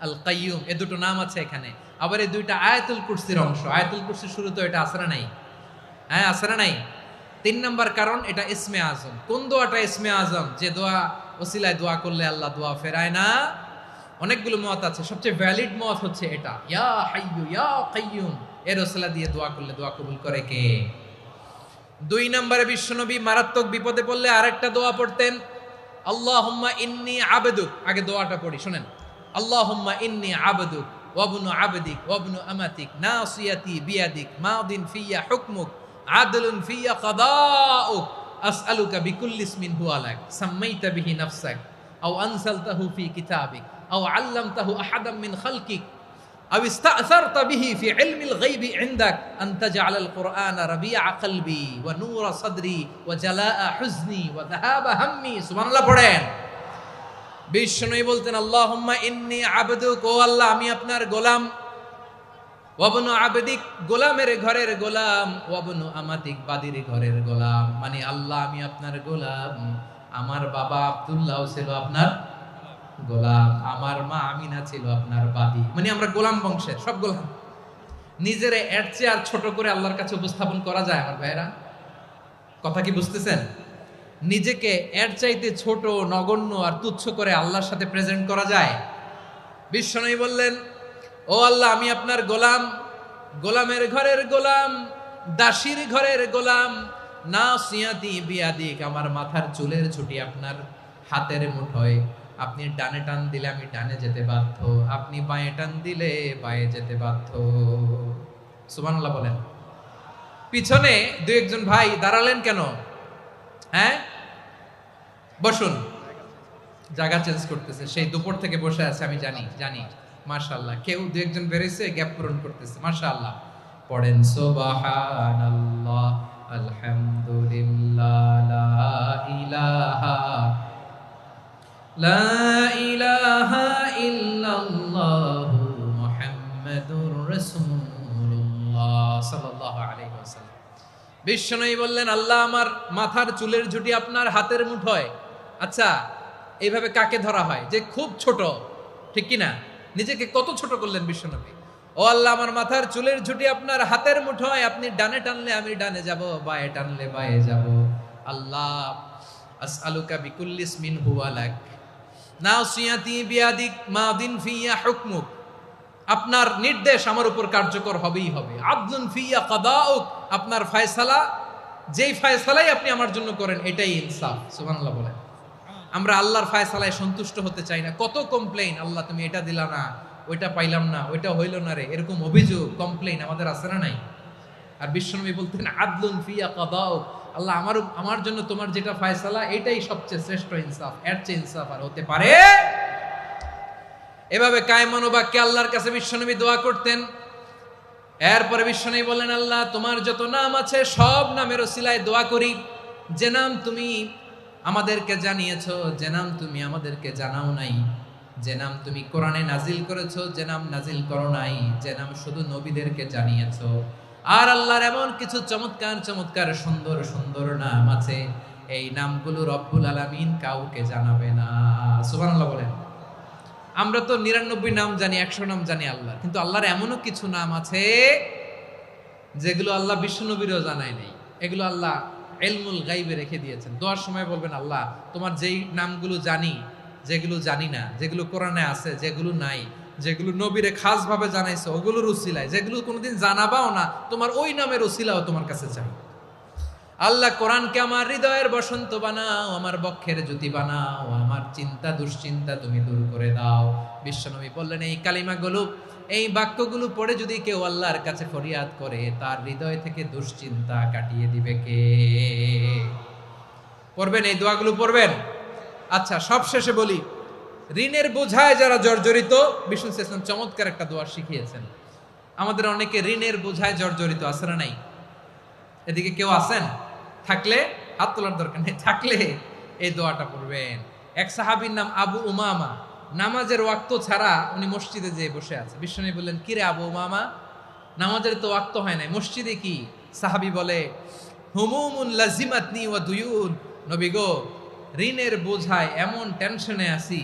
আল কাইয়ুম। এই দুটো নাম আছে এখানে। আবার এই দুইটা আয়াতুল কুরসির অংশ। আয়াতুল কুরসির শুরু তো এটা আসরা নাই? হ্যাঁ, আসরা নাই। 3 নাম্বার কারণ, এটা ইসমে আজম। কোন দোয়াটা ইসমে আজম? যে দোয়া ওসিলায় দোয়া করলে আল্লাহ দোয়া ফেরায় না। অনেকগুলো মত আছে, সবচেয়ে ভ্যালিড মত হচ্ছে এটা, ইয়া হাইয়ু ইয়া কাইয়ুম। এর ওসিলা দিয়ে দোয়া করলে দোয়া কবুল করে কে? 2 নম্বরে বিশ্বনবী মারাত্মক বিপদে পড়লে আরেকটা দোয়া পড়তেন, আল্লাহুম্মা ইন্নী আবদুক। আগে দোয়াটা পড়ি, শুনেন। আল্লাহুম্মা ইন্নী আবদুক ওয়া ইবনু আবদিক ওয়া ইবনু আমাতিক নাসিয়াতি বিয়াদিক মাদিন ফিয়া হুকমুক আদলুন ফিয়া কাদাউক আসআলুকা বিকুল্লি ইসমিন হুয়া লাক সাম্মাইতা বিহি নাফসাক আও আনসালতাহু ফি কিতাবিক আও আল্লামতাহু আহাদাম মিন খালকিক أو استأثرت به في علم الغيب عندك أن تجعل القرآن ربيع قلبي ونور صدري وجلاء حزني وذهاب همي। سبحان الله পড়েন। বিষ্ণু বলতেন আল্লাহুম্মা ইন্নী আবদুক, ও আল্লাহ আমি আপনার গোলাম, ওয়াবনু আবদিক, গোলামের ঘরের গোলাম, ওয়াবনু আমাতিক, বাদির ঘরের গোলাম। মানে আল্লাহ আমি আপনার গোলাম, আমার বাবা আব্দুল্লাহ ছিল আপনার গোলাম, আমার মা আমিনা ছিল আপনার বাদী। মানে আমরা গোলাম বংশের, সব গোলাম। নিজের এর চেয়ে আর ছোট করে আল্লাহর কাছে উপস্থাপন করা যায় আমার ভাইরা? কথা কি বুঝতেছেন? নিজেকে এর চাইতে ছোট, নগণ্য আর তুচ্ছ করে আল্লাহর সাথে প্রেজেন্ট করা যায়? বিশ্বনবী বললেন ও আল্লাহ আমি আপনার গোলাম, গোলামের ঘরের গোলাম, দাসীর ঘরের গোলাম, নাসিয়াতি বিয়াদিক, আমার মাথার চুলের ছুটি আপনার হাতের মুঠোয়। আপনি ডানে টান দিলে আমি ডানে যেতে বাধ্য, আপনি বাঁয়ে টান দিলে বাঁয়ে যেতে বাধ্য। সুবহানাল্লাহ বলেন। পিছনে দুই একজন ভাই দাঁড়ালেন কেন? হ্যাঁ, বসুন। জায়গা চেঞ্জ করতেছে, সেই দুপুর থেকে বসে আছে, আমি জানি। মাশাআল্লাহ, কেউ দুই একজন বেরিয়েছে, গ্যাপ পূরণ করতেছে। মাশাআল্লাহ, পড়েন সুবহানাল্লাহ, আলহামদুলিল্লাহ, লা ইলাহা ইল্লাল্লাহু মুহাম্মাদুর রাসূলুল্লাহ সাল্লাল্লাহু আলাইহি ওয়াসাল্লাম। বিশ্বনবী বললেন, আল্লাহ আমার মাথার চুলের ঝুঁটি আপনার হাতের মুঠোয়। আচ্ছা, এইভাবে কাকে ধরা হয়? যে খুব ছোট, ঠিক কি না? নিজেকে কত ছোট করলেন বিশ্বনবী। ও আল্লাহ, আমার মাথার চুলের ঝুঁটি আপনার হাতের মুঠোয়, আপনি ডানে টানলে আমি ডানে যাব, বাঁয়ে টানলে বাঁয়ে যাব। আল্লাহ, আসআলুকা বিকুল্লি ইসমিন হুয়া লাক, নাসিয়াতি বিয়াদিক, মাদিন ফিয়া হুকমুক, আপনার নির্দেশ আমার উপর কার্যকর হবেই হবে। আদলুন ফিয়া কাদাউক, আপনার ফয়সালা, যেই ফয়সালাই আপনি আমার জন্য করেন এটাই ইনসাফ। সুবহানাল্লাহ বলেন। আমরা আল্লাহর ফয়সালায় সন্তুষ্ট হতে চাই না। কত কমপ্লেইন, আল্লাহ তুমি এটা দিলা না, ওইটা পাইলাম না, ওইটা হইল না রে, এরকম অভিযোগ, কমপ্লেইন আমাদের আছে না নাই? আর বিশ্বনবী বলতেন, আদলুন ফিয়া কাদাউক, আল্লাহ আমার জন্য তোমার যেটা ফয়সালা এটাই সবচেয়ে শ্রেষ্ঠ ইনসাফ, এর চেয়ে ইনসাফ আর হতে পারে? এভাবে কায়মান বাক্যে আল্লাহর কাছে বিশ্বনবী দোয়া করতেন। এরপরে বিশ্বনবী বললেন, আল্লাহ তোমার যত নাম আছে সব নামের ওসিলায় দোয়া করি, যে নাম তুমি আমাদেরকে জানিয়েছো, যে নাম তুমি আমাদেরকে জানাও নাই, যে নাম তুমি কোরআনে নাজিল করেছো, যে নাম নাজিল করো নাই, যে নাম শুধু নবীদেরকে জানিয়েছো। আর আল্লাহর এমন কিছু চমৎকার চমৎকার সুন্দর সুন্দর নাম আছে, এই নামগুলো রব্বুল আলামিন কাউকে জানাবে না। সুবহানাল্লাহ বলেন। আমরা তো 99 নাম জানি, 100 নাম জানি আল্লাহ, কিন্তু আল্লাহর এমনও কিছু নাম আছে যেগুলো আল্লাহ বিশ্বনবীরও জানায় নাই। এগুলো আল্লাহ ইলমুল গায়বে রেখে দিয়েছেন। দোয়ার সময় বলবেন, আল্লাহ তোমার যেই নামগুলো জানি, যেগুলো জানি না, যেগুলো কোরআনে আছে, যেগুলো নাই, যেগুলো নবীরে খাস ভাবে জানাইছো ওগুলোর উসিলায়, যেগুলো কোনোদিন জানাবাও না, তোমার ওই নামের উসিলাও তোমার কাছে চাই। আল্লাহ কোরআনকে আমার হৃদয়ের বসন্ত বানাও, আমার বক্ষের জ্যোতি বানাও, আমার চিন্তা দুশ্চিন্তা তুমি দূর করে দাও। বিশ্বনবী বললেন, এই কালিমাগুলো, এই বাক্যগুলো পড়ে যদি কেউ আল্লাহর কাছে ফরিয়াদ করে, তার হৃদয় থেকে দুশ্চিন্তা কাটিয়ে দিবে কে? পড়বেন, এই দোয়াগুলো পড়বেন। আচ্ছা, সব শেষে বলি, ঋণের বোঝায় যারা জর্জরিত, বিষ্ণু ইসলাম চমৎকার একটা দোয়া শিখিয়েছেন। আমাদের অনেকে ঋণের বোঝায় জর্জরিত, আছে না নাই? এদিকে কেউ আছেন? থাকলে হাত তোলার দরকার নেই, থাকলে এই দোয়াটা পড়বেন। এক সাহাবীর নাম আবু উমামা, নামাজের ওয়াক্ত ছাড়া উনি মসজিদে যেয়ে বসে আছে। বিশ্বনবী বললেন, কি রে আবু উমামা, নামাজের তো ওয়াক্ত হয় নাই, মসজিদে কি? সাহাবী বলে, হুমুমুন লাজিমাতনি ওয়া দুয়ুন, নবী গো, ঋণের বোঝায় এমন টেনশনে আছি,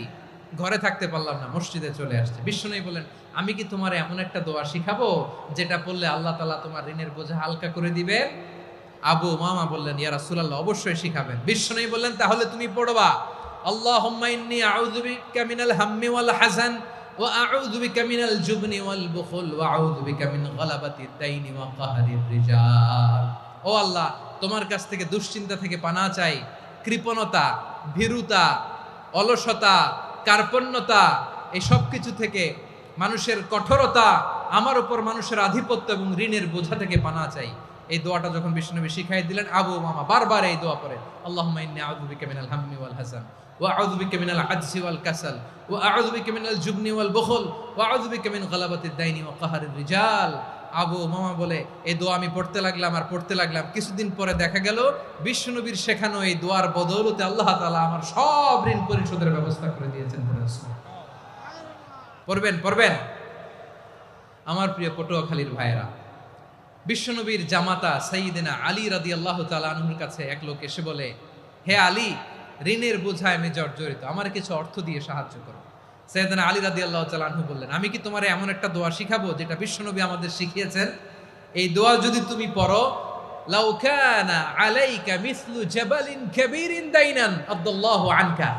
ঘরে থাকতে পারলাম না, মসজিদে চলে আসছে। বিশ্বনবী বলেন, আমি কি তোমার এমন একটা দোয়া শিখাবো যেটা পড়লে আল্লাহ তাআলা তোমার ঋণের বোঝা হালকা করে দিবে? আবু উমামা বললেন, ইয়া রাসূলুল্লাহ, অবশ্যই শিখাবেন। বিশ্বনবী বললেন, তাহলে তুমি পড়বা, আল্লাহুম্মা ইন্নী আউযু বিকা মিনাল হাম্মি ওয়াল হাযান ওয়া আউযু বিকা মিনাল জুবনি ওয়াল বুখল ওয়া আউযু বিকা মিন গালাবাতিদ দাইনি ওয়া কাহরির রিজাল। ও আল্লাহ, তোমার কাছ থেকে দুশ্চিন্তা থেকে পানাহ চাই, কৃপণতা, ভীরুতা, অলসতা, কার্পণ্যতা, এই সব কিছু থেকে, মানুষের কঠোরতা, আমার উপর মানুষের আধিপত্য এবং ঋণের বোঝা থেকে পানাহ চাই। এই দোয়াটা যখন বিশ্বনবী শিখাই দিলেন, আবু উমামা বারবার এই দোয়া পড়ে, আল্লাহুম্মা ইন্নী আউযু বিকা মিনাল হাম্মি ওয়াল হাযান ওয়া আউযু বিকা মিনাল আজজি ওয়াল কাসাল ওয়া আউযু বিকা মিনাল জুবনি ওয়াল বুখল ওয়া আউযু বিকা মিন গালাবাতিদ দাইনি ওয়া কাহরির রিজাল। আবু উমামা বলে, এই দোয়া আমি পড়তে লাগলাম। কিছুদিন পরে দেখা গেল বিশ্বনবীর শেখানো এই দোয়ার বদৌলতে আল্লাহ তাআলা আমার সব ঋণ পরিশোধের ব্যবস্থা করে দিয়েছেন। পড়বেন। আমার প্রিয় পটুয়াখালীর ভাইয়েরা, বিশ্বনবীর জামাতা সাইয়্যিদিনা আলী রাদিয়াল্লাহু তাআলা আনহুর কাছে এক লোক এসে বলে, হে আলী, ঋণের বোঝায় আমি জর্জরিত, আমার কিছু অর্থ দিয়ে সাহায্য করো। সাইয়্যিদিনা আলী রাদিয়াল্লাহু তাআলা আনহু বললেন, আমি কি তোমারে এমন একটা দোয়া শিখাবো যেটা বিশ্বনবী আমাদের শিখিয়েছেন? এই দোয়া যদি তুমি পড়ো, লাউ কানা আলাইকা মিসলু জাবালিন কাবীরিন দাইনান আদাল্লাহু আনকা,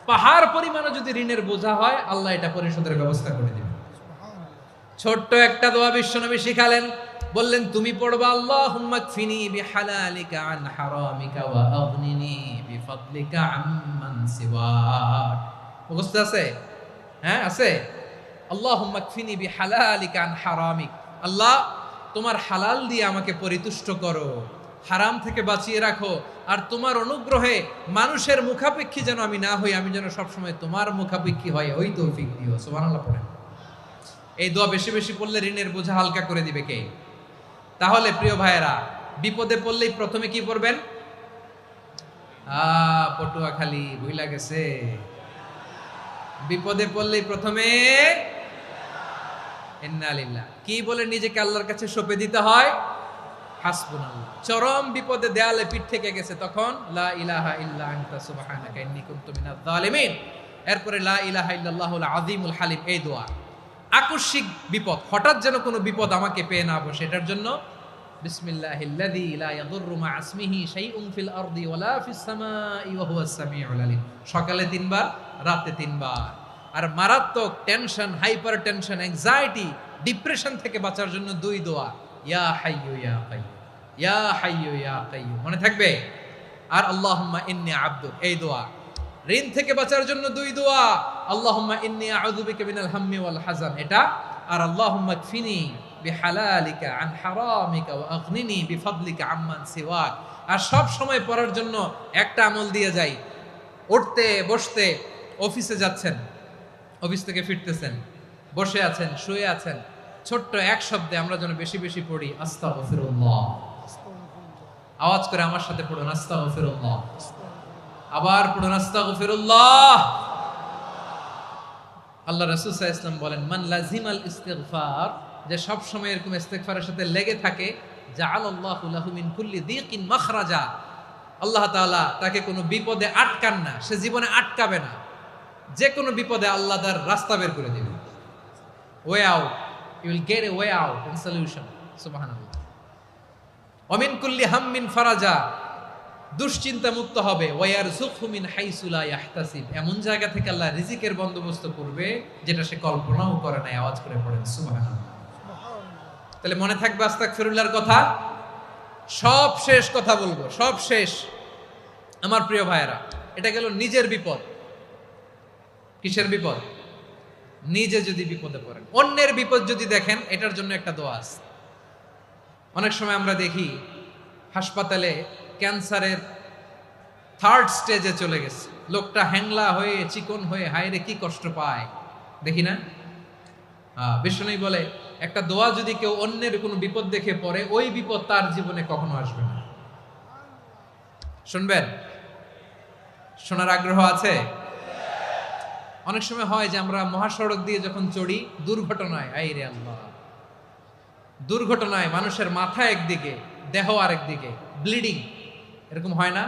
পাহাড় পরিমাণে যদি ঋণের বোঝা হয়, আল্লাহ এটা পরিশোধের ব্যবস্থা করে দিবেন। ছোট্ট একটা দোয়া বিশ্বনবী শিখালেন, বললেন তুমি পড়বা আল্লাহুম্মা কফিনি বিহালালিকা আন হারামিকা ওয়া আগনিনি বিফাদলিকা আম্মান সিওয়াক। মুখস্থ আছে? হ্যাঁ আছে। আল্লাহুম্মা কফিনি বিহালালিকা আন হারামিক, আল্লাহ তোমার হালাল দিয়ে আমাকে পরিতুষ্ট করো, হারাম থেকে বাঁচিয়ে রাখো, আর তোমার অনুগ্রহে মানুষের মুখাপেক্ষী যেন আমি না হই, আমি যেন সবসময় তোমার মুখাপেক্ষী হয়, ওই তৌফিক দিও। সুবহানাল্লাহ পড়েন। এই দোয়া বেশি বেশি পড়লে ঋণের বোঝা হালকা করে দিবে কে? তাহলে প্রিয় ভাইয়েরা, বিপদে পড়লেই প্রথমে কি পড়বেন? পটুয়াখালী ভুইলা গেছে। বিপদে পড়লেই প্রথমে ইন্না লিল্লাহ কি বলে নিজেকে আল্লাহর কাছে সঁপে দিতে হয়? হাসবুনাল্লাহ। চরম বিপদে দেয়ালে পিঠ থেকে গেছে, তখন লা ইলাহা ইল্লা আনতা সুবহানাকা ইন্নী কুনতু মিনাজ জালিমিন। এরপরে লা ইলাহা ইল্লাল্লাহুল আযীমুল হালিম, এই দোয়া। আকস্মিক বিপদ, হঠাৎ যেন কোনো বিপদ আমাকে পেয়ে না বসে, এটার জন্য বিসমিল্লাহিল্লাযী লা ইয়াদুররু মা ইসমিহি শাইউন ফিল আরদি ওয়ালা ফিস সামাই ওয়া হুয়াস সামিউল আলিম। সকালে 3 বার, রাতে 3 বার। আর মারাত্মক tension, hyper tension, anxiety, depression থেকে বাঁচার জন্য 2 দোয়া, ইয়া হাইয়্যু ইয়া কাইয়্যুম, ইয়া হাইয়্যু ইয়া কাইয়্যুম, মনে থাকবে? আর আল্লাহুম্মা ইন্নী আবদুক, এই দোয়া। ঋণ থেকে বাঁচার জন্য 2 দোয়া, আল্লাহুম্মা ইন্নী আউযু বিকা মিনাল হাম্মি ওয়াল হাযান, এটা। আর আল্লাহুম্মা কফিনি বিহালালিকা আন হারামিকা ওয়া আগনিনি বিফাদলিকা আম্মান সিওয়াক। আর সব সময় পড়ার জন্য একটা আমল দিয়ে যাই, উঠতে বসতে, অফিসে যাচ্ছেন, অফিস থেকে ফিরতেছেন, বসে আছেন, শুয়ে আছেন, ছোট্ট এক শব্দে আমরা যেন বেশি বেশি পড়ি আস্তাগফিরুল্লাহ। আওয়াজ করে আমার সাথে পড়ুন আস্তাগফিরুল্লাহ। আবার পড়ুন আস্তাগফিরুল্লাহ। আল্লাহ রাসূল সাল্লাল্লাহু আলাইহি ওয়াসাল্লাম বলেন, মান লাজিমাল ইস্তিগফার, যে সব সময় এরকম ইস্তিগফারের সাথে লেগে থাকে, জাআলাল্লাহু লাহু মিন কুল্লি যিকিন মাখরাজা, আল্লাহ তাআলা তাকে কোনো বিপদে আটকান না, সে জীবনে আটকাবে না। যে কোনো বিপদে আল্লাহ তার রাস্তা বের করে দিবে, way out, you will get a way out and solution. সুবহানাল্লাহ। ওয়া মিন কুল্লি হাম্মিন ফারাজা, দুশ্চিন্তা মুক্ত হবে। ওয়ারযুকহু মিন হাইসু লা ইয়াহতাসিব, এমন জায়গা থেকে আল্লাহ রিজিকের বন্দোবস্ত করবে যেটা সে কল্পনাও করে নাই। আওয়াজ করে পড়েন সুবহানাল্লাহ। তাহলে মনে থাকবে আস্তাগফিরুল্লাহর কথা। সব শেষ কথা বলবো, সব শেষ আমার প্রিয় ভাইয়েরা। এটা গেল নিজের বিপদ। কিসের বিপদ? নিজে যদি বিপদে পড়েন। অন্যের বিপদ যদি দেখেন, এটার জন্য একটা দোয়া আছে। অনেক সময় আমরা দেখি হাসপাতালে ক্যান্সারের 3rd স্টেজে চলে গেছে, লোকটা হ্যাংলা হয়ে, চিকন হয়ে, হায়রে কি কষ্ট পায়, দেখি না? বিষ্ণু বলে, একটা দোয়া যদি কেউ অন্যের কোনো বিপদ দেখে পড়ে, ওই বিপদ তার জীবনে কখনো আসবে না। শুনবেন? শোনার আগ্রহ আছে? অনেক সময় হয় যে আমরা মহাসড়ক দিয়ে যখন চড়ি, দুর্ঘটনায়, আইরে আল্লাহ, দুর্ঘটনায় মানুষের মাথা একদিকে, দেহ আরেকদিকে, ব্লিডিং, এরকম হয় না?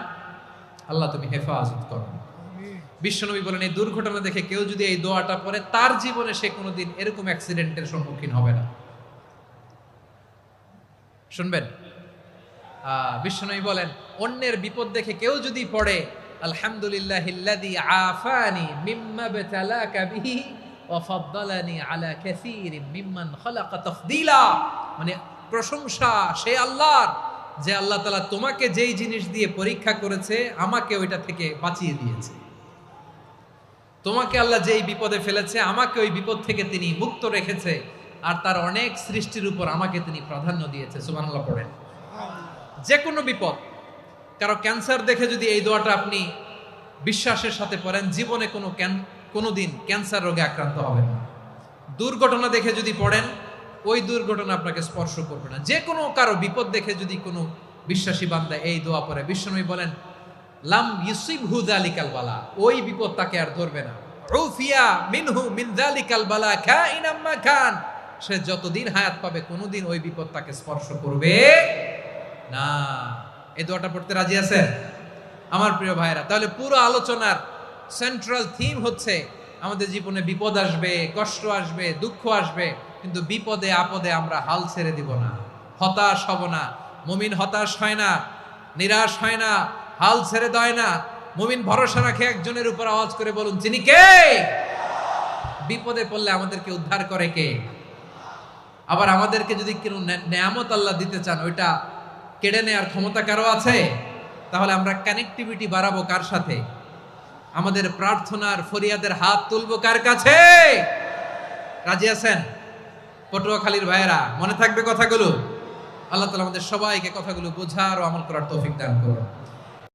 আল্লাহ তুমি হেফাজত করো। বিশ্বনবী বলেন, এই দুর্ঘটনা দেখে কেউ যদি এই দোয়াটা পড়ে, তার জীবনে সে কোনোদিন এরকম অ্যাক্সিডেন্টের সম্মুখীন হবে না। শুনবেন? বিশ্বনবী বলেন, অন্যের বিপদ দেখে কেউ যদি পড়ে, আলহামদুলিল্লাহিল্লাযী আফানি মিম্মা বতালাকা বিহি ওয়া ফাদ্দালানি আলা কাসীরিম মিম্মান খালাকা তাফদীলা, মানে প্রশংসা সে আল্লাহর, যে আল্লাহ তাআলা তোমাকে যেই জিনিস দিয়ে পরীক্ষা করেছে, আমাকে ওইটা থেকে বাঁচিয়ে দিয়েছে। তোমাকে আল্লাহ যেই বিপদে ফেলেছে, আমাকে ওই বিপদ থেকে তিনি মুক্ত রেখেছে, আর তার অনেক সৃষ্টির উপর আমাকে তিনি প্রাধান্য দিয়েছে। সুবহানাল্লাহ পড়েন। যে কোনো বিপদ, কারো ক্যান্সার দেখে যদি এই দোয়াটা আপনি বিশ্বাসের সাথে পড়েন, জীবনে কোনোদিন ক্যান্সার রোগে আক্রান্ত হবেন না। দুর্ঘটনা দেখে যদি পড়েন, ওই দুর্ঘটনা আপনাকে স্পর্শ করবে না। যে কোনো কারো বিপদ দেখে যদি কোনো বিশ্বাসী বান্দা এই দোয়া পড়ে, বিশ্বনবী বলেন, লাম ইউসিবহু যালিকাল বালা, ওই বিপদ তাকে আর ধরবে না। উফিয়া মিনহু মিন যালিকাল বালা কাইনাম মা কান, সে যতদিন হায়াত পাবে কোনোদিন ওই বিপদ তাকে স্পর্শ করবে না। এই দোয়াটা পড়তে রাজি আছেন আমার প্রিয় ভাইরা? তাহলে পুরো আলোচনার সেন্ট্রাল থিম হচ্ছে, আমাদের জীবনে বিপদ আসবে, কষ্ট আসবে, দুঃখ আসবে, কিন্তু বিপদে আপদে আমরা হাল ছেড়ে দিব না, হতাশ হব না। মুমিন হতাশ হয় না, নিরাশ হয় না, হাল ছেড়ে দেয় না। মুমিন ভরসা রাখে একজনের উপর। আওয়াজ করে বলুন, যিনি কে? বিপদে পড়লে আমাদেরকে উদ্ধার করে কে? আবার আমাদেরকে যদি কোনো নেয়ামত আল্লাহ দিতে চান, ওইটা কেড়ে নেওয়ার ক্ষমতা কারো আছে? তাহলে আমরা কানেক্টিভিটি বাড়াবো কার সাথে? আমাদের প্রার্থনার ফরিয়াদের হাত তুলবো কার কাছে? রাজি আছেন পটুয়াখালীর ভাইয়েরা? মনে থাকবে কথাগুলো? আল্লাহ তাআলা আমাদের সবাইকে কথাগুলো বোঝার ও আমল করার তৌফিক দান করুন।